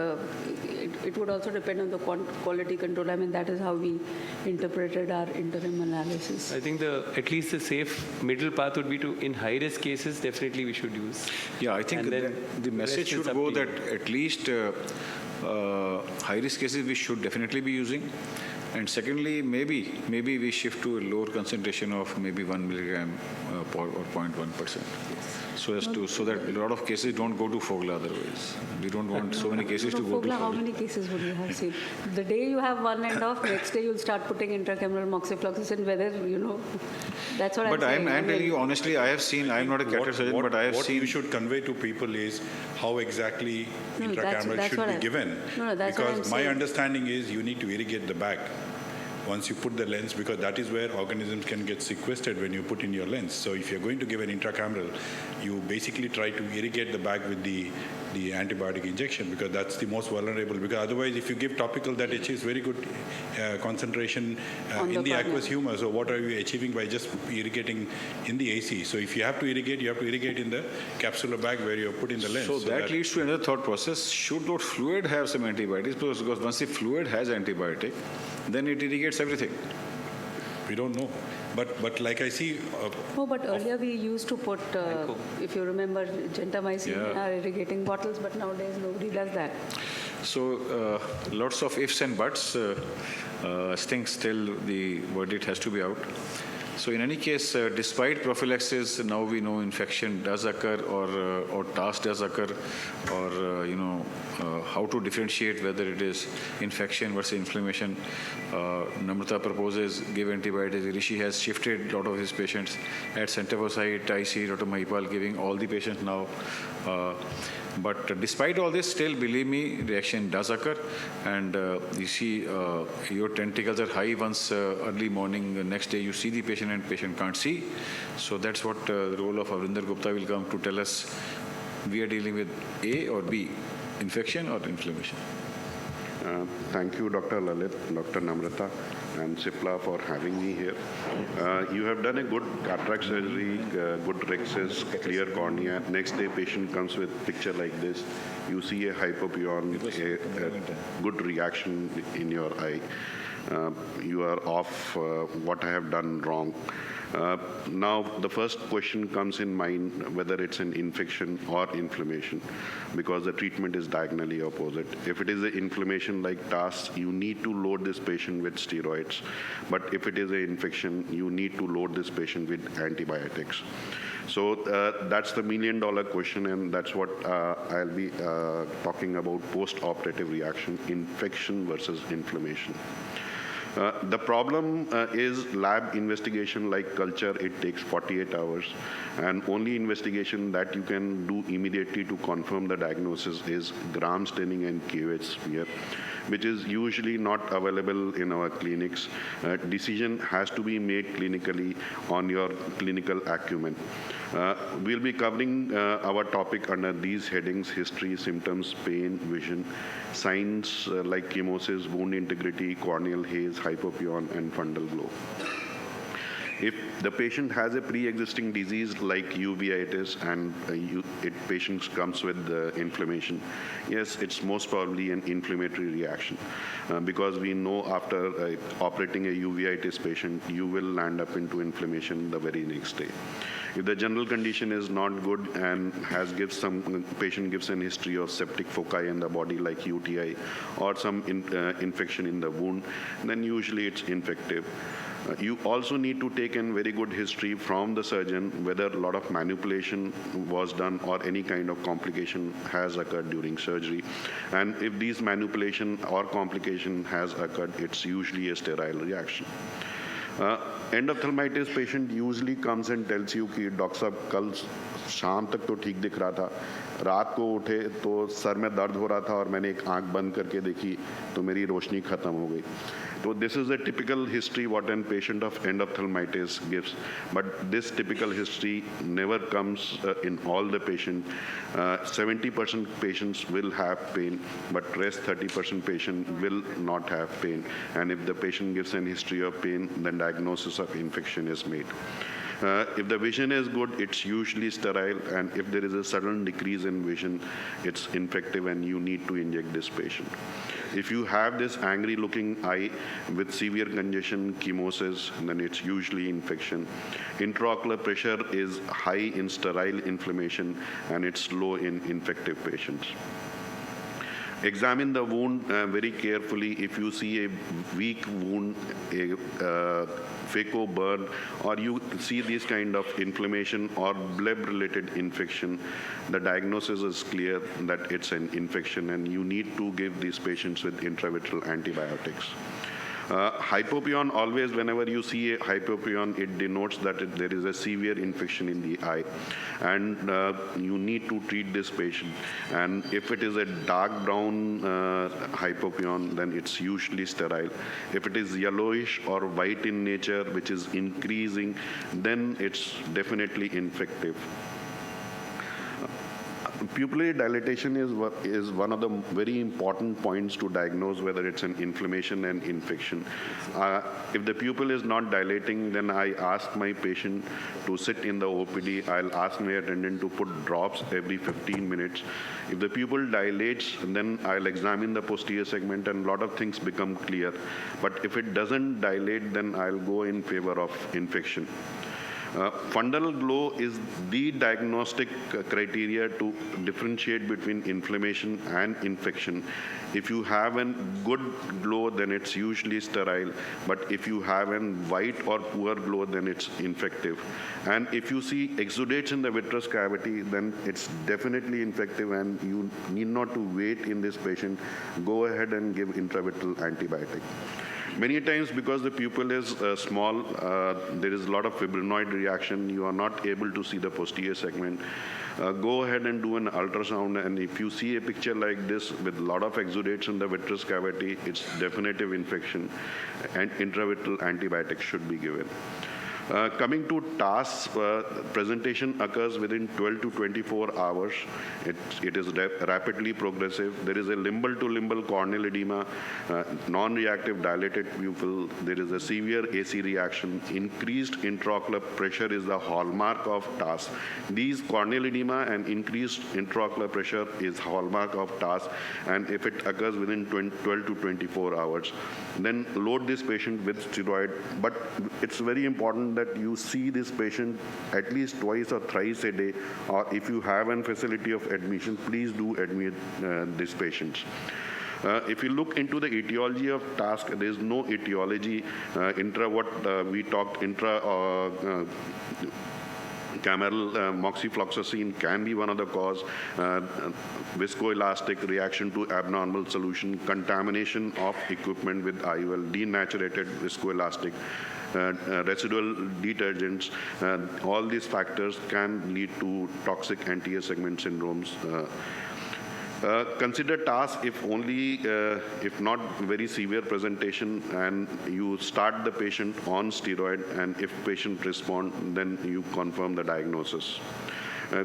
Speaker 4: it would also depend on the quality control. I mean, that is how we interpreted our interim analysis.
Speaker 3: I think at least the safe middle path would be to, in high-risk cases, definitely we should use.
Speaker 1: Yeah, I think
Speaker 3: And then
Speaker 1: the message
Speaker 3: rest is
Speaker 1: should
Speaker 3: up
Speaker 1: go
Speaker 3: to you.
Speaker 1: that at least high-risk cases we should definitely be using. And secondly, maybe we shift to a lower concentration of maybe 1 milligram or 0.1%. So that a lot of cases don't go to Fogla otherwise. We don't want so many cases to go to
Speaker 4: Fogla, how
Speaker 1: Fogla.
Speaker 4: many cases would you have seen? The day you have one end off, next day you'll start putting intracameral moxifloxacin, whether, that's what
Speaker 1: But
Speaker 4: I'm saying.
Speaker 1: I'm telling you honestly, I have seen, I'm not a cataract surgeon, but I have
Speaker 6: what
Speaker 1: seen.
Speaker 6: you should convey to people is how exactly
Speaker 4: No,
Speaker 6: intracameral
Speaker 4: that's
Speaker 6: should
Speaker 4: what
Speaker 6: be
Speaker 4: I-
Speaker 6: given.
Speaker 4: No, that's what I'm
Speaker 6: Because my
Speaker 4: saying.
Speaker 6: understanding is you need to irrigate the bag once you put the lens, because that is where organisms can get sequestered when you put in your lens. So if you're going to give an intracameral, you basically try to irrigate the bag with the antibiotic injection, because that's the most vulnerable. Because otherwise, if you give topical, that achieves very good concentration
Speaker 4: On
Speaker 6: in
Speaker 4: the
Speaker 6: the
Speaker 4: cornea.
Speaker 6: aqueous humor. So what are you achieving by just irrigating in the AC? So if you have to irrigate in the capsular bag where you put in the lens.
Speaker 1: So that leads to another thought process. Should that fluid have some antibiotics? Because once the fluid has antibiotic, then it irrigates everything.
Speaker 6: we don't know. But like I see,
Speaker 4: Oh, but earlier we used to put, if you remember, gentamicin in our irrigating bottles, but nowadays nobody does that.
Speaker 1: So lots of ifs and buts. I think still the verdict has to be out. So in any case, despite prophylaxis, now we know infection does occur or TAS does occur, or how to differentiate whether it is infection versus inflammation. Namrata proposes give antibiotics. Rishi has shifted a lot of his patients at centrosite, IC, rotomahipal, giving all the patients now. But despite all this, still, believe me, reaction does occur. And you see your tentacles are high once early morning. The next day you see the patient and patient can't see. So that's what the role of Avrinder Gupta will come to tell us. We are dealing with A or B, infection or inflammation.
Speaker 5: Thank you, Dr. Lalit, Dr. Namrata, and Sipla for having me here. You have done a good cataract surgery, good rhexis, clear cornea. Next day, patient comes with picture like this. You see a hypopyon, a good reaction in your eye. You are off what I have done wrong. Now, the first question comes in mind whether it's an infection or inflammation, because the treatment is diagonally opposite. If it is an inflammation like TAS, you need to load this patient with steroids. But if it is an infection, you need to load this patient with antibiotics. So that's the million-dollar question, and that's what I'll be talking about post-operative reaction, infection versus inflammation. The problem is lab investigation like culture, it takes 48 hours, and only investigation that you can do immediately to confirm the diagnosis is gram staining and KOH smear, which is usually not available in our clinics. Decision has to be made clinically on your clinical acumen. We'll be covering our topic under these headings: history, symptoms, pain, vision, signs like chemosis, wound integrity, corneal haze, hypopyon, and fundal glow. If the patient has a pre-existing disease like uveitis and patient comes with inflammation, yes, it's most probably an inflammatory reaction, because we know after operating a uveitis patient, you will land up into inflammation the very next day. If the general condition is not good and patient gives an history of septic foci in the body like UTI or some infection in the wound, then usually it's infective. You also need to take in very good history from the surgeon whether a lot of manipulation was done or any kind of complication has occurred during surgery. And if these manipulation or complication has occurred, it's usually a sterile reaction. Endophthalmitis patient usually comes and tells you कि doctor साहब कल शाम तक तो ठीक दिख रहा था, रात को उठे तो सर में दर्द हो रहा था और मैंने एक आंख बंद करके देखी तो मेरी रोशनी खत्म हो गई. So this is a typical history what a patient of endophthalmitis gives. But this typical history never comes in all the patients. 70% patients will have pain, but rest 30% patient will not have pain. And if the patient gives an history of pain, then diagnosis of infection is made. If the vision is good, it's usually sterile, and if there is a sudden decrease in vision, it's infective and you need to inject this patient. If you have this angry looking eye with severe congestion, chemosis, then it's usually infection. Intraocular pressure is high in sterile inflammation and it's low in infective patients. Examine the wound very carefully. If you see a weak wound, a phaco burn, or you see this kind of inflammation or bleb-related infection, the diagnosis is clear that it's an infection and you need to give these patients with intravitreal antibiotics. Hypopyon, always whenever you see a hypopyon, it denotes that there is a severe infection in the eye, and you need to treat this patient. And if it is a dark brown hypopyon, then it's usually sterile. If it is yellowish or white in nature, which is increasing, then it's definitely infective. pupillary dilatation is one of the very important points to diagnose whether it's an inflammation and infection. If the pupil is not dilating, then I ask my patient to sit in the OPD. I'll ask my attendant to put drops every 15 minutes. If the pupil dilates, then I'll examine the posterior segment and a lot of things become clear. But if it doesn't dilate, then I'll go in favor of infection. Fundal glow is the diagnostic criteria to differentiate between inflammation and infection. If you have a good glow, then it's usually sterile. But if you have a white or poor glow, then it's infective. And if you see exudates in the vitreous cavity, then it's definitely infective, and you need not to wait in this patient. Go ahead and give intravitreal antibiotic. Many times, because the pupil is small, there is a lot of fibrinoid reaction. You are not able to see the posterior segment. Go ahead and do an ultrasound, and if you see a picture like this with a lot of exudates in the vitreous cavity, it's definitive infection, and intravitreal antibiotics should be given. Coming to TAS, presentation occurs within 12 to 24 hours. It is rapidly progressive. There is a limbal to limbal corneal edema, non-reactive dilated pupil. There is a severe AC reaction. Increased intraocular pressure is the hallmark of TAS. These corneal edema and increased intraocular pressure is hallmark of TAS, and if it occurs within 12 to 24 hours, then load this patient with steroid. But it's very important that you see this patient at least twice or thrice a day, or if you have a facility of admission, please do admit these patients. If you look into the etiology of TAS, there is no etiology. We talked intracameral moxifloxacin can be one of the cause, viscoelastic reaction to abnormal solution, contamination of equipment with IOL, denaturated viscoelastic, residual detergents. All these factors can lead to toxic anterior segment syndromes. Consider TAS if not very severe presentation, and you start the patient on steroid, and if patient respond, then you confirm the diagnosis.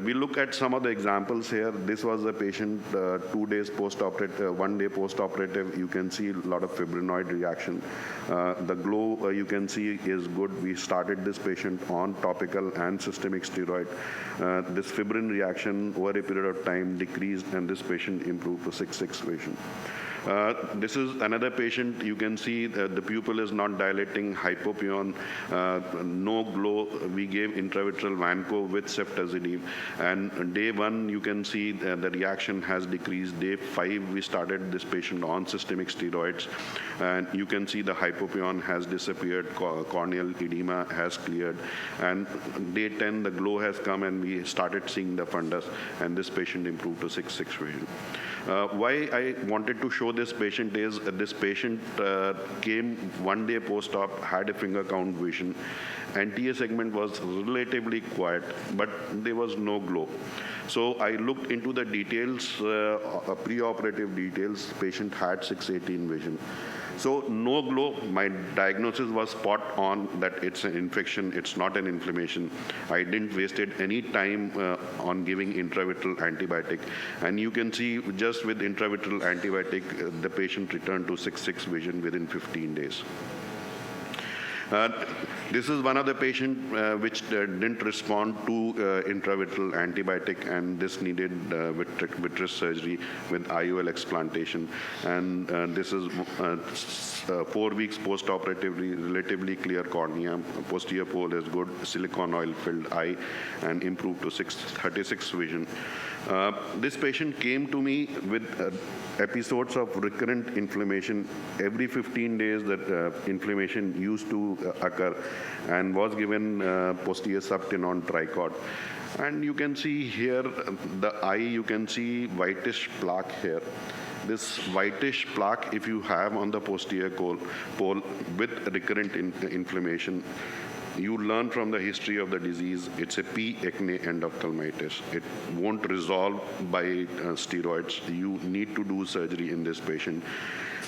Speaker 5: We look at some of the examples here. This was a patient 2 days post-operative, 1 day post-operative. You can see a lot of fibrinoid reaction. The glow you can see is good. We started this patient on topical and systemic steroid. This fibrin reaction over a period of time decreased, and this patient improved to 6/6 vision. This is another patient. You can see the pupil is not dilating, hypopyon, no glow. We gave intravitreal Vanco with ceftazidime, and day 1 you can see the reaction has decreased. Day 5 we started this patient on systemic steroids, and you can see the hypopyon has disappeared, corneal edema has cleared, and day 10 the glow has come, and we started seeing the fundus, and this patient improved to 6/6 vision. Why I wanted to show this patient is this patient came 1 day post-op, had a finger count vision. Anterior segment was relatively quiet, but there was no glow. So I looked into the details, pre-operative details. Patient had 6/18 vision. So no glow. My diagnosis was spot on that it's an infection, it's not an inflammation. I didn't wasted any time on giving intravitreal antibiotic. And you can see just with intravitreal antibiotic, the patient returned to 6/6 vision within 15 days. This is one of the patient which didn't respond to intravitreal antibiotic, and this needed vitreous surgery with IOL explantation. And this is 4 weeks post-operatively, relatively clear cornea, posterior pole is good, silicone oil filled eye, and improved to 36 vision. This patient came to me with episodes of recurrent inflammation. Every 15 days that inflammation used to occur, and was given posterior subtenon tricot. And you can see here the eye, you can see whitish plaque here. This whitish plaque, if you have on the posterior pole with recurrent inflammation, you learn from the history of the disease, it's a P. acne endophthalmitis. It won't resolve by steroids. You need to do surgery in this patient.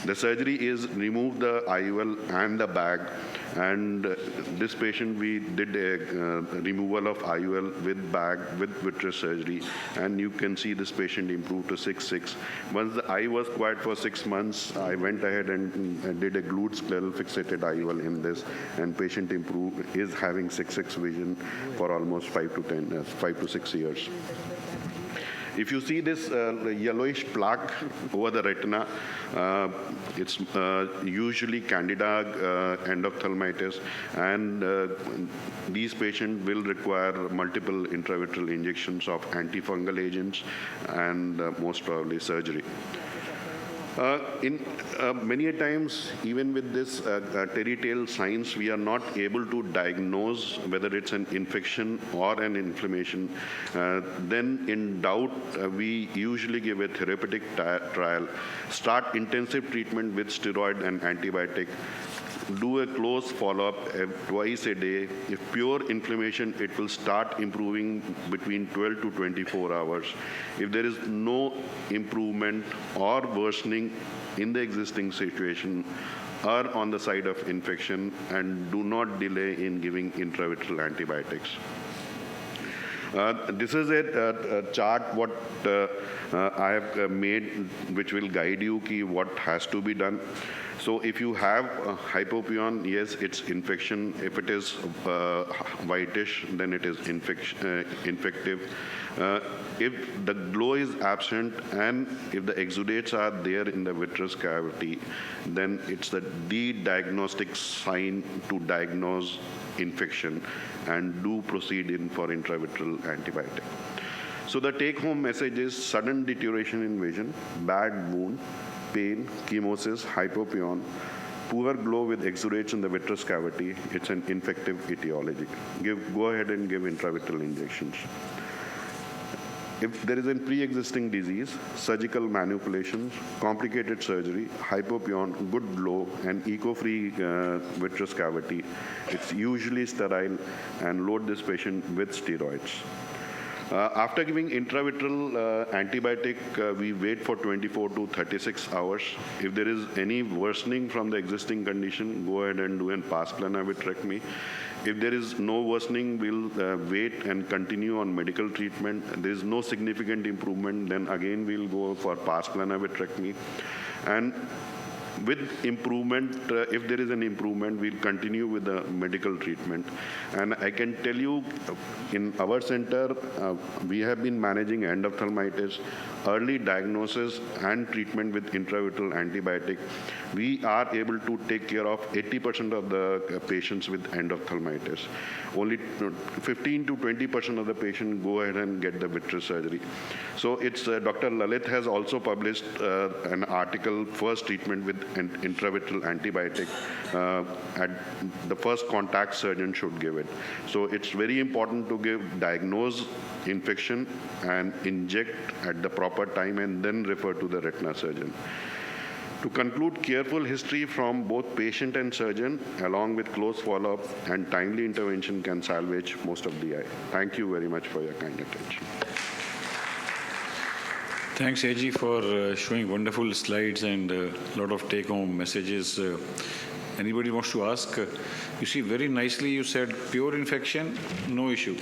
Speaker 5: The surgery is remove the IOL and the bag, and this patient we did a removal of IOL with bag with vitreous surgery, and you can see this patient improved to 6.6. Once the eye was quiet for 6 months, I went ahead and did a glued scleral fixated IOL in this, and patient is having 6.6 vision for almost 5 to 6 years. If you see this yellowish plaque over the retina, it's usually Candida endophthalmitis, and these patients will require multiple intravitreal injections of antifungal agents and most probably surgery. Many a times, even with this terry-tail signs, we are not able to diagnose whether it's an infection or an inflammation. Then, in doubt, we usually give a therapeutic trial, start intensive treatment with steroid and antibiotic, do a close follow-up twice a day. If pure inflammation, it will start improving between 12 to 24 hours. If there is no improvement or worsening in the existing situation, are on the side of infection, and do not delay in giving intravitreal antibiotics. This is a chart what I have made, which will guide you what has to be done. So if you have hypopyon, yes, it's infection. If it is whitish, then it is infective. If the glow is absent and if the exudates are there in the vitreous cavity, then it's the diagnostic sign to diagnose infection and do proceed in for intravitreal antibiotic. So the take-home message is sudden deterioration in vision, bad wound, pain, chemosis, hypopyon, poor glow with exudates in the vitreous cavity. It's an infective etiology. Go ahead and give intravitreal injections. If there is a pre-existing disease, surgical manipulations, complicated surgery, hypopyon, good glow, and eco-free vitreous cavity, it's usually sterile, and load this patient with steroids. After giving intravitreal antibiotic, we wait for 24 to 36 hours. If there is any worsening from the existing condition, go ahead and do a pars plana vitrectomy. If there is no worsening, we'll wait and continue on medical treatment. There is no significant improvement, then again we'll go for pars plana vitrectomy. And with improvement, if there is an improvement, we'll continue with the medical treatment. And I can tell you, in our center, we have been managing endophthalmitis, early diagnosis and treatment with intravitreal antibiotic. We are able to take care of 80% of the patients with endophthalmitis. Only 15 to 20% of the patients go ahead and get the vitreous surgery. So it's Dr. Lalit has also published an article, first treatment with an intravitreal antibiotic, at the first contact surgeon should give it. So it's very important to diagnose infection and inject at the proper time and then refer to the retina surgeon. To conclude, careful history from both patient and surgeon, along with close follow-up and timely intervention, can salvage most of the eye. Thank you very much for your kind attention.
Speaker 1: Thanks, AG, for showing wonderful slides and a lot of take-home messages. Anybody wants to ask? You see, very nicely you said pure infection, no issue,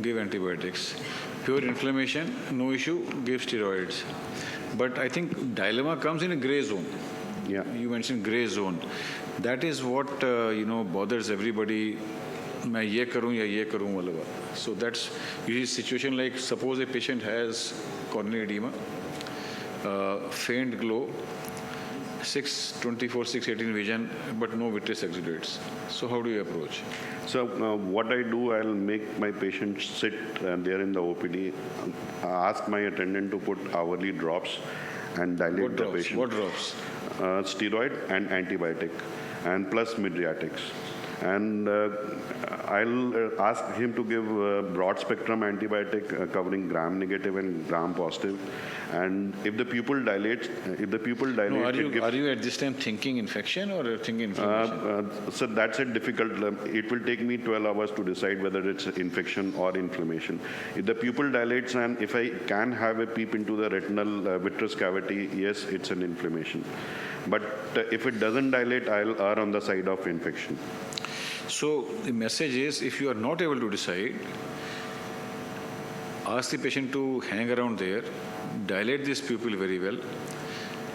Speaker 1: give antibiotics. Pure inflammation, no issue, give steroids. But I think dilemma comes in a gray zone.
Speaker 5: Yeah.
Speaker 1: You mentioned gray zone. That is what bothers everybody. मैं ये करूँ या ये करूँ वाला. So that's usually a situation like suppose a patient has corneal edema, faint glow, 6/24, 6/18 vision, but no vitreous exudates. So how do you approach?
Speaker 5: So what I do, I'll make my patient sit there in the OPD, ask my attendant to put hourly drops and dilate the patient.
Speaker 1: What drops?
Speaker 5: Steroid and antibiotic, and plus mydriatics. And I'll ask him to give broad spectrum antibiotic covering gram negative and gram positive, And if the pupil dilates,
Speaker 1: No, are you at this time thinking infection or thinking inflammation?
Speaker 5: so that's it difficult. It will take me 12 hours to decide whether it's infection or inflammation. If the pupil dilates and if I can have a peep into the retinal vitreous cavity, yes, it's an inflammation. But if it doesn't dilate, I'll err on the side of infection.
Speaker 1: So the message is, if you are not able to decide, ask the patient to hang around there, dilate this pupil very well,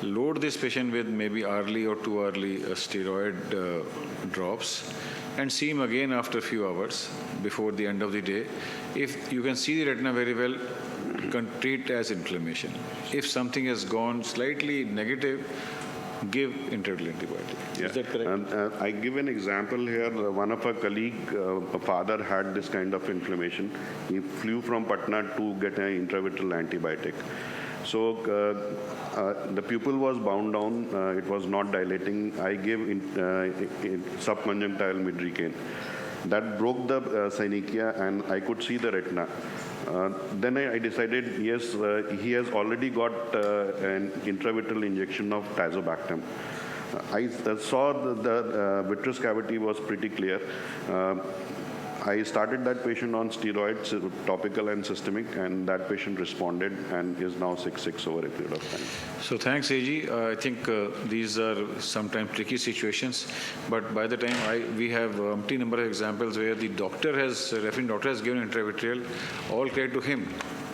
Speaker 1: load this patient with maybe early or too early steroid drops, and see him again after a few hours before the end of the day. If you can see the retina very well, you can treat as inflammation. If something has gone slightly negative, give intravitreal antibiotic.
Speaker 5: Yeah.
Speaker 1: Is that correct?
Speaker 5: I give an example here. One of our colleague, a father had this kind of inflammation. He flew from Patna to get an intravitreal antibiotic. So the pupil was bound down. It was not dilating. I gave subconjunctival midricaine. That broke the synechia, and I could see the retina. Then I decided, yes, he has already got an intravitreal injection of tazobactam. I saw the vitreous cavity was pretty clear. I started that patient on steroids, topical and systemic, and that patient responded and is now 6/6 over a period of time.
Speaker 1: So thanks, AG. I think these are sometimes tricky situations, but by the time we have umpteen number of examples where the referring doctor has given intravitreal, all credit to him.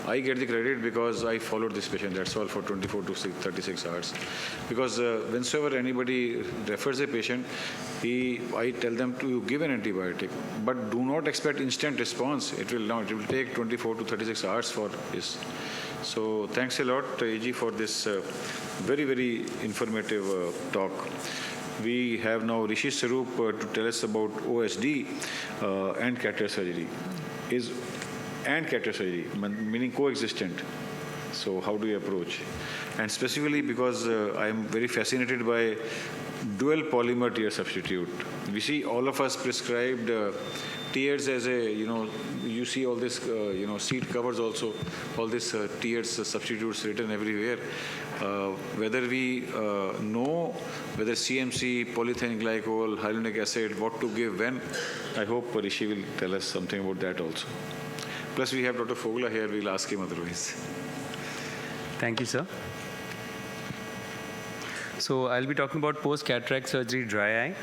Speaker 1: I get the credit because I followed this patient, that's all, for 24 to 36 hours. Because whenever anybody refers a patient, I tell them to give an antibiotic, but do not expect instant response. It will not. It will take 24 to 36 hours for this. So thanks a lot, AG, for this very, very informative talk. We have now Rishi Sarup to tell us about OSD and cataract surgery. And cataract surgery, meaning coexistent. So how do you approach? And specifically because I am very fascinated by dual polymer tear substitute. We see all of us prescribed tears as you see all this, seat covers also, all this tears substitutes written everywhere. Whether we know whether CMC, polyethylene glycol, hyaluronic acid, what to give when, I hope Rishi will tell us something about that also. Plus, we have Dr. Fogla here. We'll ask him otherwise.
Speaker 3: Thank you, sir. So I'll be talking about post-cataract surgery dry eye.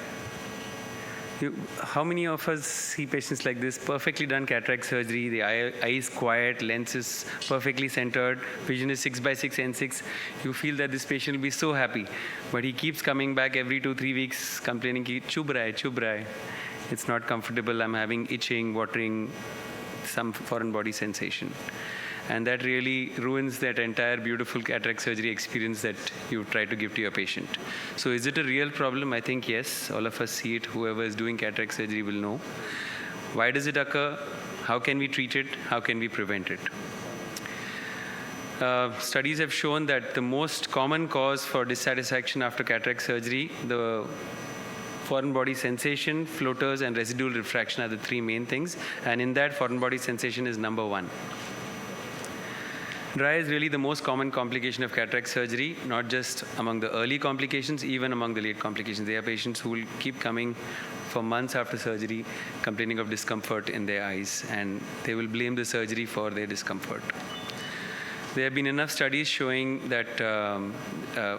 Speaker 3: How many of us see patients like this? Perfectly done cataract surgery, the eye is quiet, lens is perfectly centered, vision is 6/6 N6. You feel that this patient will be so happy, but he keeps coming back every 2-3 weeks complaining, chub raha hai. It's not comfortable, I'm having itching, watering, some foreign body sensation. And that really ruins that entire beautiful cataract surgery experience that you try to give to your patient. So is it a real problem? I think yes. All of us see it. Whoever is doing cataract surgery will know. Why does it occur? How can we treat it? How can we prevent it? Studies have shown that the most common cause for dissatisfaction after cataract surgery, the foreign body sensation, floaters, and residual refraction are the three main things. And in that, foreign body sensation is number one. Dry eye is really the most common complication of cataract surgery, not just among the early complications, even among the late complications. There are patients who will keep coming for months after surgery, complaining of discomfort in their eyes, and they will blame the surgery for their discomfort. There have been enough studies showing that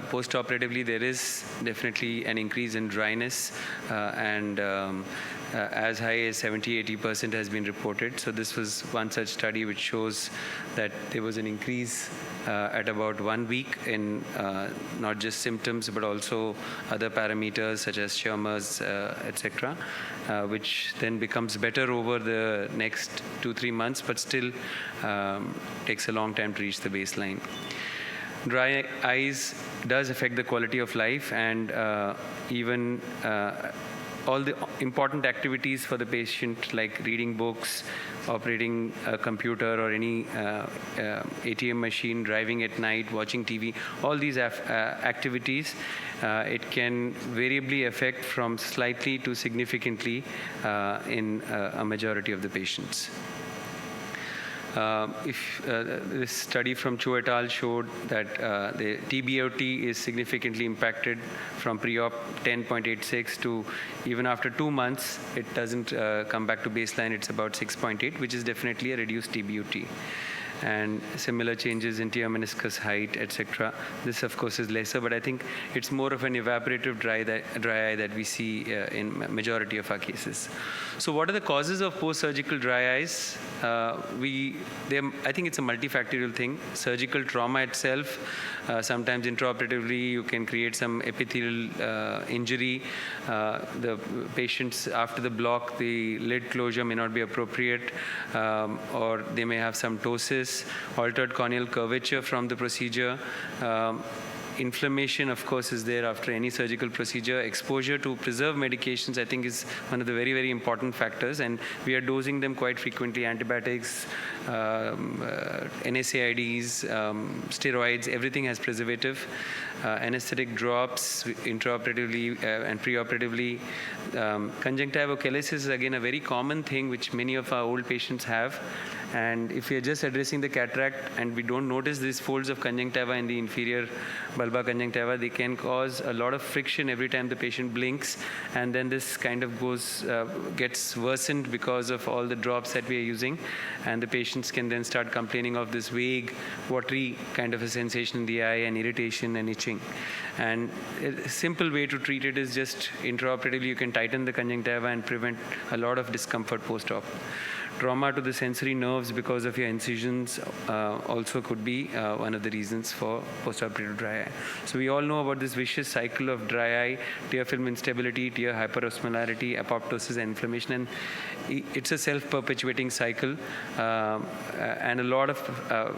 Speaker 3: post-operatively there is definitely an increase in dryness and as high as 70-80% has been reported. So this was one such study which shows that there was an increase at about 1 week in not just symptoms but also other parameters such as Schirmer's, etc., which then becomes better over the next 2-3 months, but still takes a long time to reach the baseline. Dry eyes does affect the quality of life, and even all the important activities for the patient, like reading books, operating a computer or any ATM machine, driving at night, watching TV, all these activities, it can variably affect from slightly to significantly in a majority of the patients. This study from Chu et al. Showed that the TBOT is significantly impacted from pre-op 10.86 to even after 2 months, it doesn't come back to baseline. It's about 6.8, which is definitely a reduced TBOT. And similar changes in tear meniscus height, etc. This, of course, is lesser, but I think it's more of an evaporative dry eye that we see in majority of our cases. So what are the causes of post-surgical dry eyes? I think it's a multifactorial thing. Surgical trauma itself, sometimes intraoperatively, you can create some epithelial injury. The patients, after the block, the lid closure may not be appropriate, or they may have some ptosis, altered corneal curvature from the procedure. Inflammation, of course, is there after any surgical procedure. Exposure to preserved medications, I think, is one of the very, very important factors, and we are dosing them quite frequently. Antibiotics, NSAIDs, steroids, everything has preservative. Anesthetic drops intraoperatively and preoperatively. Conjunctivochalasis is again a very common thing which many of our old patients have. And if we are just addressing the cataract and we don't notice these folds of conjunctiva in the inferior bulbar conjunctiva, they can cause a lot of friction every time the patient blinks, and then this kind of gets worsened because of all the drops that we are using, and the patients can then start complaining of this vague, watery kind of a sensation in the eye and irritation and itching. And a simple way to treat it is just intraoperatively you can tighten the conjunctiva and prevent a lot of discomfort post-op. Trauma to the sensory nerves because of your incisions also could be one of the reasons for postoperative dry eye. So we all know about this vicious cycle of dry eye, tear film instability, tear hyperosmolarity, apoptosis, and inflammation. And it's a self-perpetuating cycle, and a lot of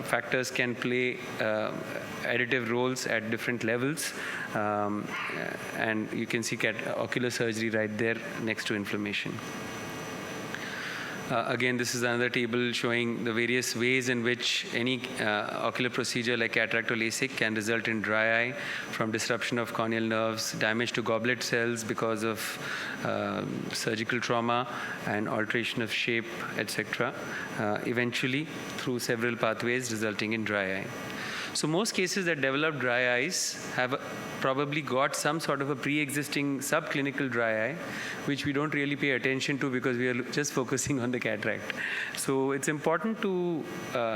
Speaker 3: factors can play additive roles at different levels. And you can see ocular surgery right there next to inflammation. Again, this is another table showing the various ways in which any ocular procedure like cataract or LASIK can result in dry eye, from disruption of corneal nerves, damage to goblet cells because of surgical trauma, and alteration of shape, etc. Eventually, through several pathways resulting in dry eye. So most cases that develop dry eyes have probably got some sort of a pre-existing subclinical dry eye, which we don't really pay attention to because we are just focusing on the cataract. So it's important to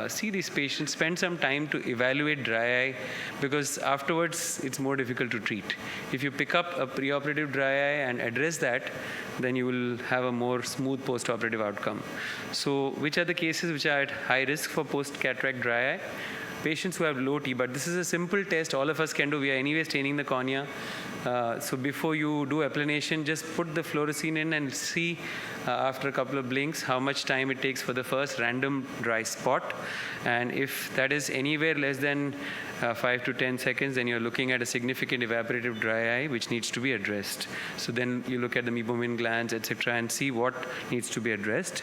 Speaker 3: see these patients, spend some time to evaluate dry eye, because afterwards it's more difficult to treat. If you pick up a preoperative dry eye and address that, then you will have a more smooth post-operative outcome. So which are the cases which are at high risk for post-cataract dry eye? Patients who have low T, but this is a simple test all of us can do. We are anyway staining the cornea. So before you do applanation, just put the fluorescein in and see after a couple of blinks how much time it takes for the first random dry spot. And if that is anywhere less than 5 to 10 seconds, then you're looking at a significant evaporative dry eye which needs to be addressed. So then you look at the meibomian glands, etc., and see what needs to be addressed.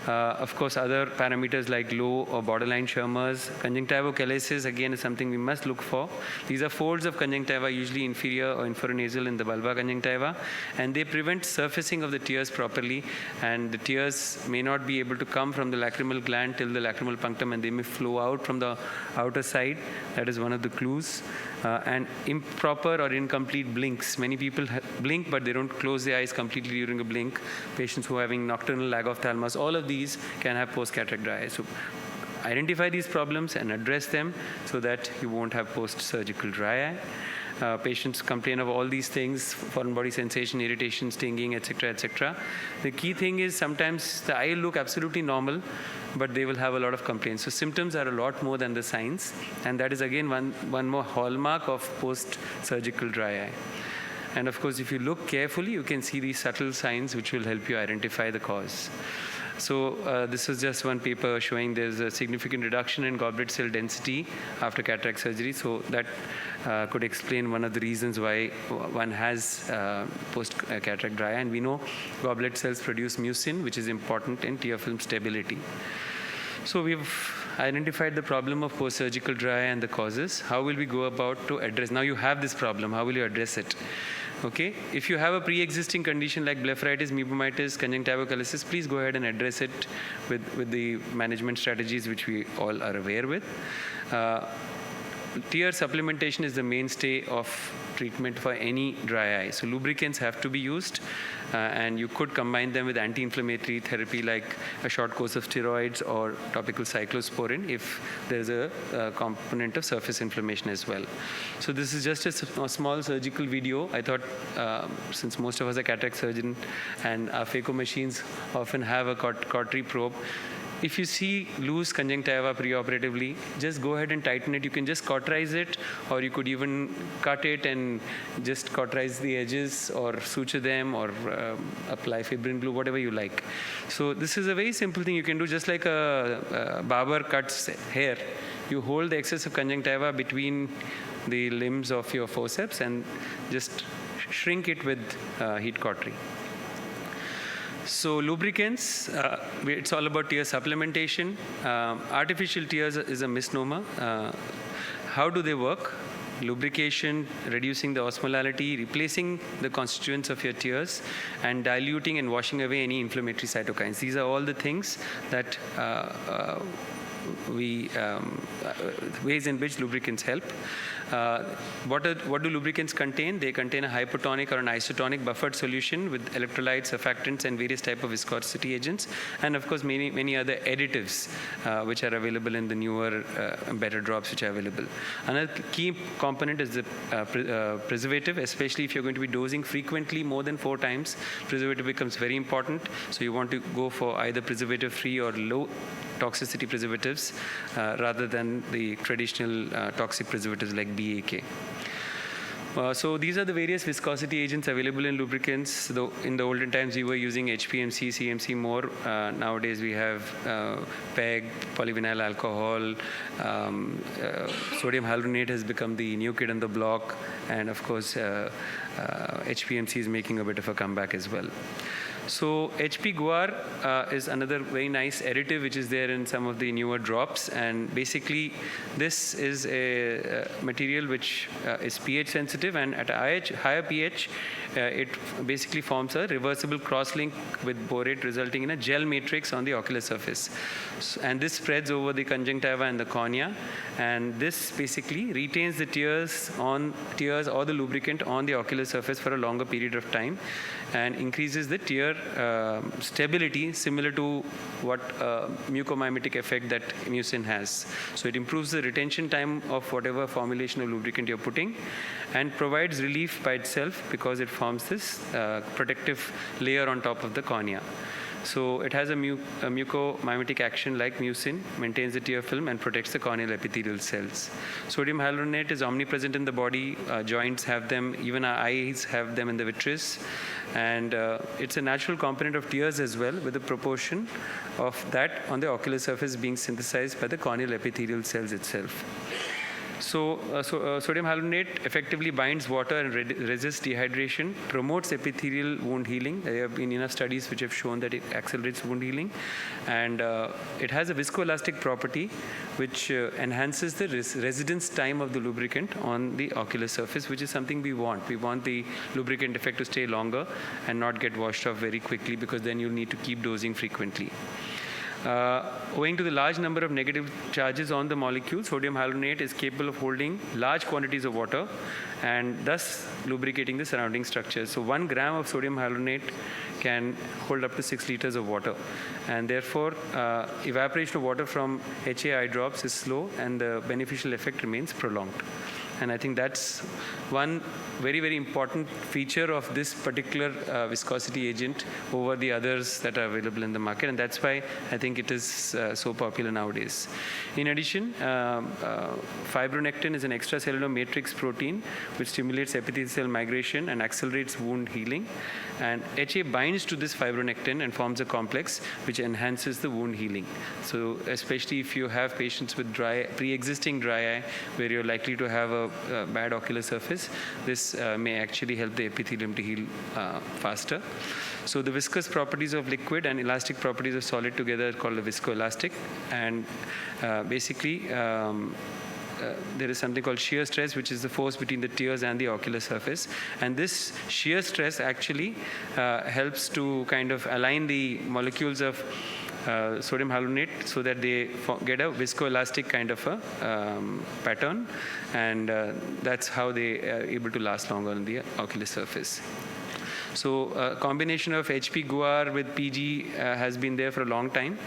Speaker 3: Of course, other parameters like low or borderline Schirmer's. Conjunctivochalasis, again, is something we must look for. These are folds of conjunctiva, usually inferior or inferonasal in the bulbar conjunctiva, and they prevent surfacing of the tears properly, and the tears may not be able to come from the lacrimal gland till the lacrimal punctum, and they may flow out from the outer side. That is one of the clues. And improper or incomplete blinks. Many people blink, but they don't close their eyes completely during a blink. Patients who are having nocturnal lagophthalmos, all of these can have post-cataract dry eye. So identify these problems and address them so that you won't have post-surgical dry eye. Patients complain of all these things: foreign body sensation, irritation, stinging, etc., etc. The key thing is sometimes the eye will look absolutely normal, but they will have a lot of complaints. So symptoms are a lot more than the signs, and that is again one more hallmark of post-surgical dry eye. And of course, if you look carefully, you can see these subtle signs which will help you identify the cause. So this was just one paper showing there's a significant reduction in goblet cell density after cataract surgery. So that could explain one of the reasons why one has post-cataract dry eye. And we know goblet cells produce mucin, which is important in tear film stability. So we've identified the problem of post-surgical dry eye and the causes. How will we go about to address? Now you have this problem. How will you address it? Okay, if you have a pre-existing condition like blepharitis, mebomyelitis, conjunctivochalasis, please go ahead and address it with the management strategies which we all are aware with. Tear supplementation is the mainstay of treatment for any dry eye. So lubricants have to be used, and you could combine them with anti-inflammatory therapy like a short course of steroids or topical cyclosporin if there's a component of surface inflammation as well. So this is just a small surgical video. I thought since most of us are cataract surgeon and our phaco machines often have a cautery probe, if you see loose conjunctiva preoperatively, just go ahead and tighten it. You can just cauterize it, or you could even cut it and just cauterize the edges or suture them or apply fibrin glue, whatever you like. So this is a very simple thing you can do, just like a barber cuts hair. You hold the excess of conjunctiva between the limbs of your forceps and just shrink it with heat cautery. So lubricants, it's all about tear supplementation. Artificial tears is a misnomer. How do they work? Lubrication, reducing the osmolality, replacing the constituents of your tears, and diluting and washing away any inflammatory cytokines. These are all the things that ways in which lubricants help. What do lubricants contain? They contain a hypotonic or an isotonic buffered solution with electrolytes, surfactants, and various type of viscosity agents, and of course many other additives which are available in the newer better drops which are available. Another key component is the preservative, especially if you're going to be dosing frequently more than 4 times. Preservative becomes very important, so you want to go for either preservative-free or low toxicity preservatives rather than the traditional toxic preservatives like BAK. So these are the various viscosity agents available in lubricants. Though in the olden times we were using HPMC, CMC more. Nowadays we have PEG, polyvinyl alcohol, sodium hyaluronate has become the new kid on the block, and of course HPMC is making a bit of a comeback as well. So HP guar is another very nice additive which is there in some of the newer drops, and basically this is a material which is pH sensitive, and at a higher pH it basically forms a reversible cross-link with borate, resulting in a gel matrix on the ocular surface. And this spreads over the conjunctiva and the cornea, and this basically retains the tears or the lubricant on the ocular surface for a longer period of time and increases the tear stability, similar to what mucomimetic effect that mucin has. So it improves the retention time of whatever formulation of lubricant you're putting and provides relief by itself because it forms this protective layer on top of the cornea. So it has a mucomimetic action like mucin, maintains the tear film and protects the corneal epithelial cells. Sodium hyaluronate is omnipresent in the body. Joints have them, even our eyes have them in the vitreous. And it's a natural component of tears as well, with a proportion of that on the ocular surface being synthesized by the corneal epithelial cells itself. So sodium hyaluronate effectively binds water and resists dehydration, promotes epithelial wound healing. There have been enough studies which have shown that it accelerates wound healing. And it has a viscoelastic property which enhances the residence time of the lubricant on the ocular surface, which is something we want. We want the lubricant effect to stay longer and not get washed off very quickly, because then you'll need to keep dosing frequently. Owing to the large number of negative charges on the molecule, sodium hyaluronate is capable of holding large quantities of water and thus lubricating the surrounding structures. So 1 gram of sodium hyaluronate can hold up to 6 liters of water, and therefore evaporation of water from HA eye drops is slow and the beneficial effect remains prolonged. And I think that's one very, very important feature of this particular viscosity agent over the others that are available in the market. And that's why I think it is so popular nowadays. In addition, fibronectin is an extracellular matrix protein which stimulates epithelial cell migration and accelerates wound healing. And HA binds to this fibronectin and forms a complex which enhances the wound healing. So especially if you have patients with pre-existing dry eye, where you're likely to have a bad ocular surface, this may actually help the epithelium to heal faster. So the viscous properties of liquid and elastic properties of solid together are called a viscoelastic, and basically there is something called shear stress, which is the force between the tears and the ocular surface. And this shear stress actually helps to kind of align the molecules of sodium hyaluronate so that they get a viscoelastic kind of a pattern, and that's how they are able to last longer on the ocular surface. So a combination of HP guar with PG has been there for a long time,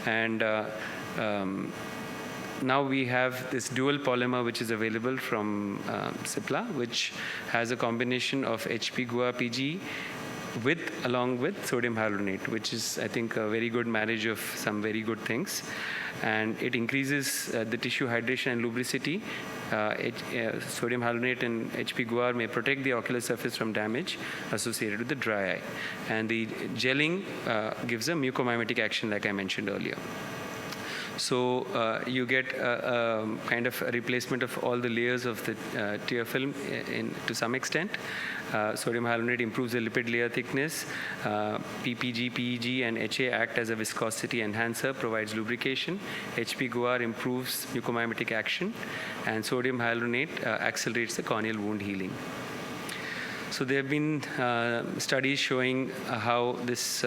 Speaker 3: and now we have this dual polymer which is available from Cipla, which has a combination of HP guar PG along with sodium hyaluronate, which is, I think, a very good marriage of some very good things. And it increases the tissue hydration and lubricity. Sodium hyaluronate and HP guar may protect the ocular surface from damage associated with the dry eye. And the gelling gives a mucomimetic action, like I mentioned earlier. So you get a kind of a replacement of all the layers of the tear film to some extent. Sodium hyaluronate improves the lipid layer thickness. PPG, PEG, and HA act as a viscosity enhancer, provides lubrication. HP guar improves mucomimetic action, and sodium hyaluronate accelerates the corneal wound healing. So there have been studies showing how this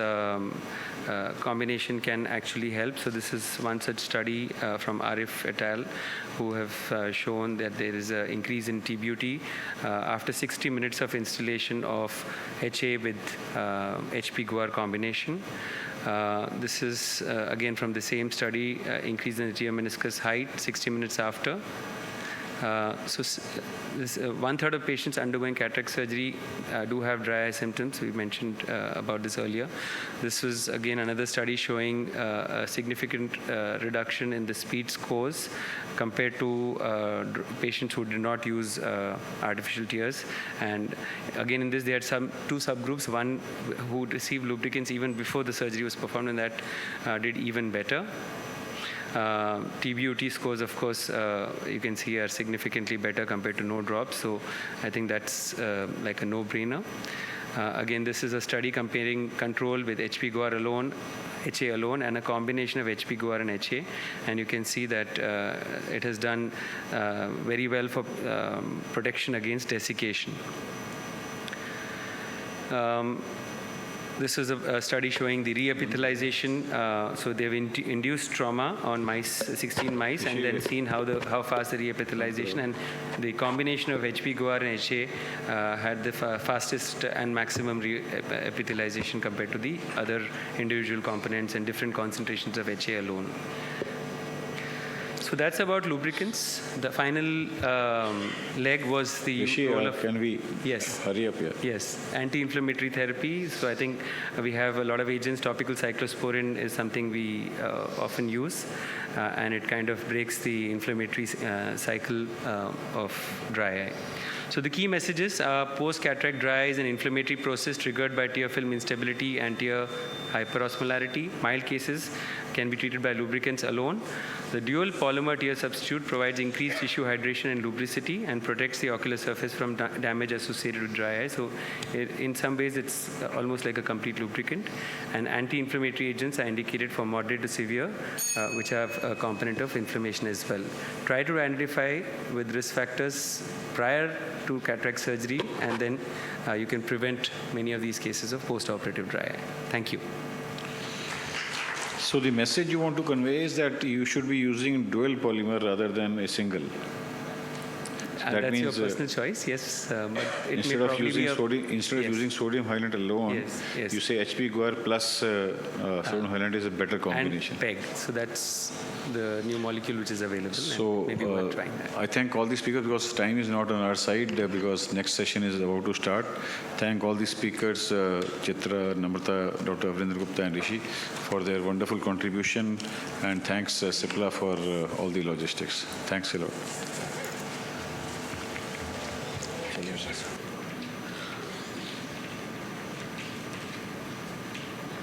Speaker 3: combination can actually help. So this is one such study from Arif et al., who have shown that there is an increase in T-beauty after 60 minutes of installation of HA with HP guar combination. This is again from the same study, increase in the tear meniscus height 60 minutes after. So this, 1/3 of patients undergoing cataract surgery do have dry eye symptoms. We mentioned about this earlier. This was again another study showing a significant reduction in the speed scores compared to patients who did not use artificial tears. And again in this they had two subgroups, one who received lubricants even before the surgery was performed, and that did even better. T-beauty scores, of course, you can see are significantly better compared to no drops. So I think that's like a no-brainer. Again, this is a study comparing control with HP guar alone, HA alone, and a combination of HP guar and HA. And you can see that it has done very well for protection against desiccation. This is a study showing the reepithelialization. So they've induced trauma on mice, 16 mice, and then seen how fast the reepithelialization, and the combination of HP guar and HA had the fastest and maximum reepithelialization compared to the other individual components and different concentrations of HA alone. So that's about lubricants. The final leg was the role of...
Speaker 1: Can we hurry up here?
Speaker 3: Yes, anti-inflammatory therapy. So I think we have a lot of agents. Topical cyclosporin is something we often use, and it kind of breaks the inflammatory cycle of dry eye. So the key messages are post-cataract dry eye is an inflammatory process triggered by tear film instability and tear hyperosmolarity. Mild cases can be treated by lubricants alone. The dual polymer tear substitute provides increased tissue hydration and lubricity and protects the ocular surface from damage associated with dry eye. So in some ways it's almost like a complete lubricant. And anti-inflammatory agents are indicated for moderate to severe, which have a component of inflammation as well. Try to identify with risk factors prior to cataract surgery, and then you can prevent many of these cases of post-operative dry eye. Thank you.
Speaker 1: So the message you want to convey is that you should be using dual polymer rather than a single.
Speaker 3: That that's means your personal choice, yes. But it
Speaker 1: instead
Speaker 3: may
Speaker 1: of using
Speaker 3: yes.
Speaker 1: using sodium hyaluronate alone,
Speaker 3: yes.
Speaker 1: you say HP guar plus sodium hyaluronate is a better combination.
Speaker 3: And PEG. So that's the new molecule which is available.
Speaker 1: So
Speaker 3: maybe worth trying that.
Speaker 1: I thank all the speakers because time is not on our side because next session is about to start. Thank all the speakers, Chitra, Namrata, Dr. Avrinder Gupta and Rishi for their wonderful contribution, and thanks Cipla for all the logistics. Thanks a lot.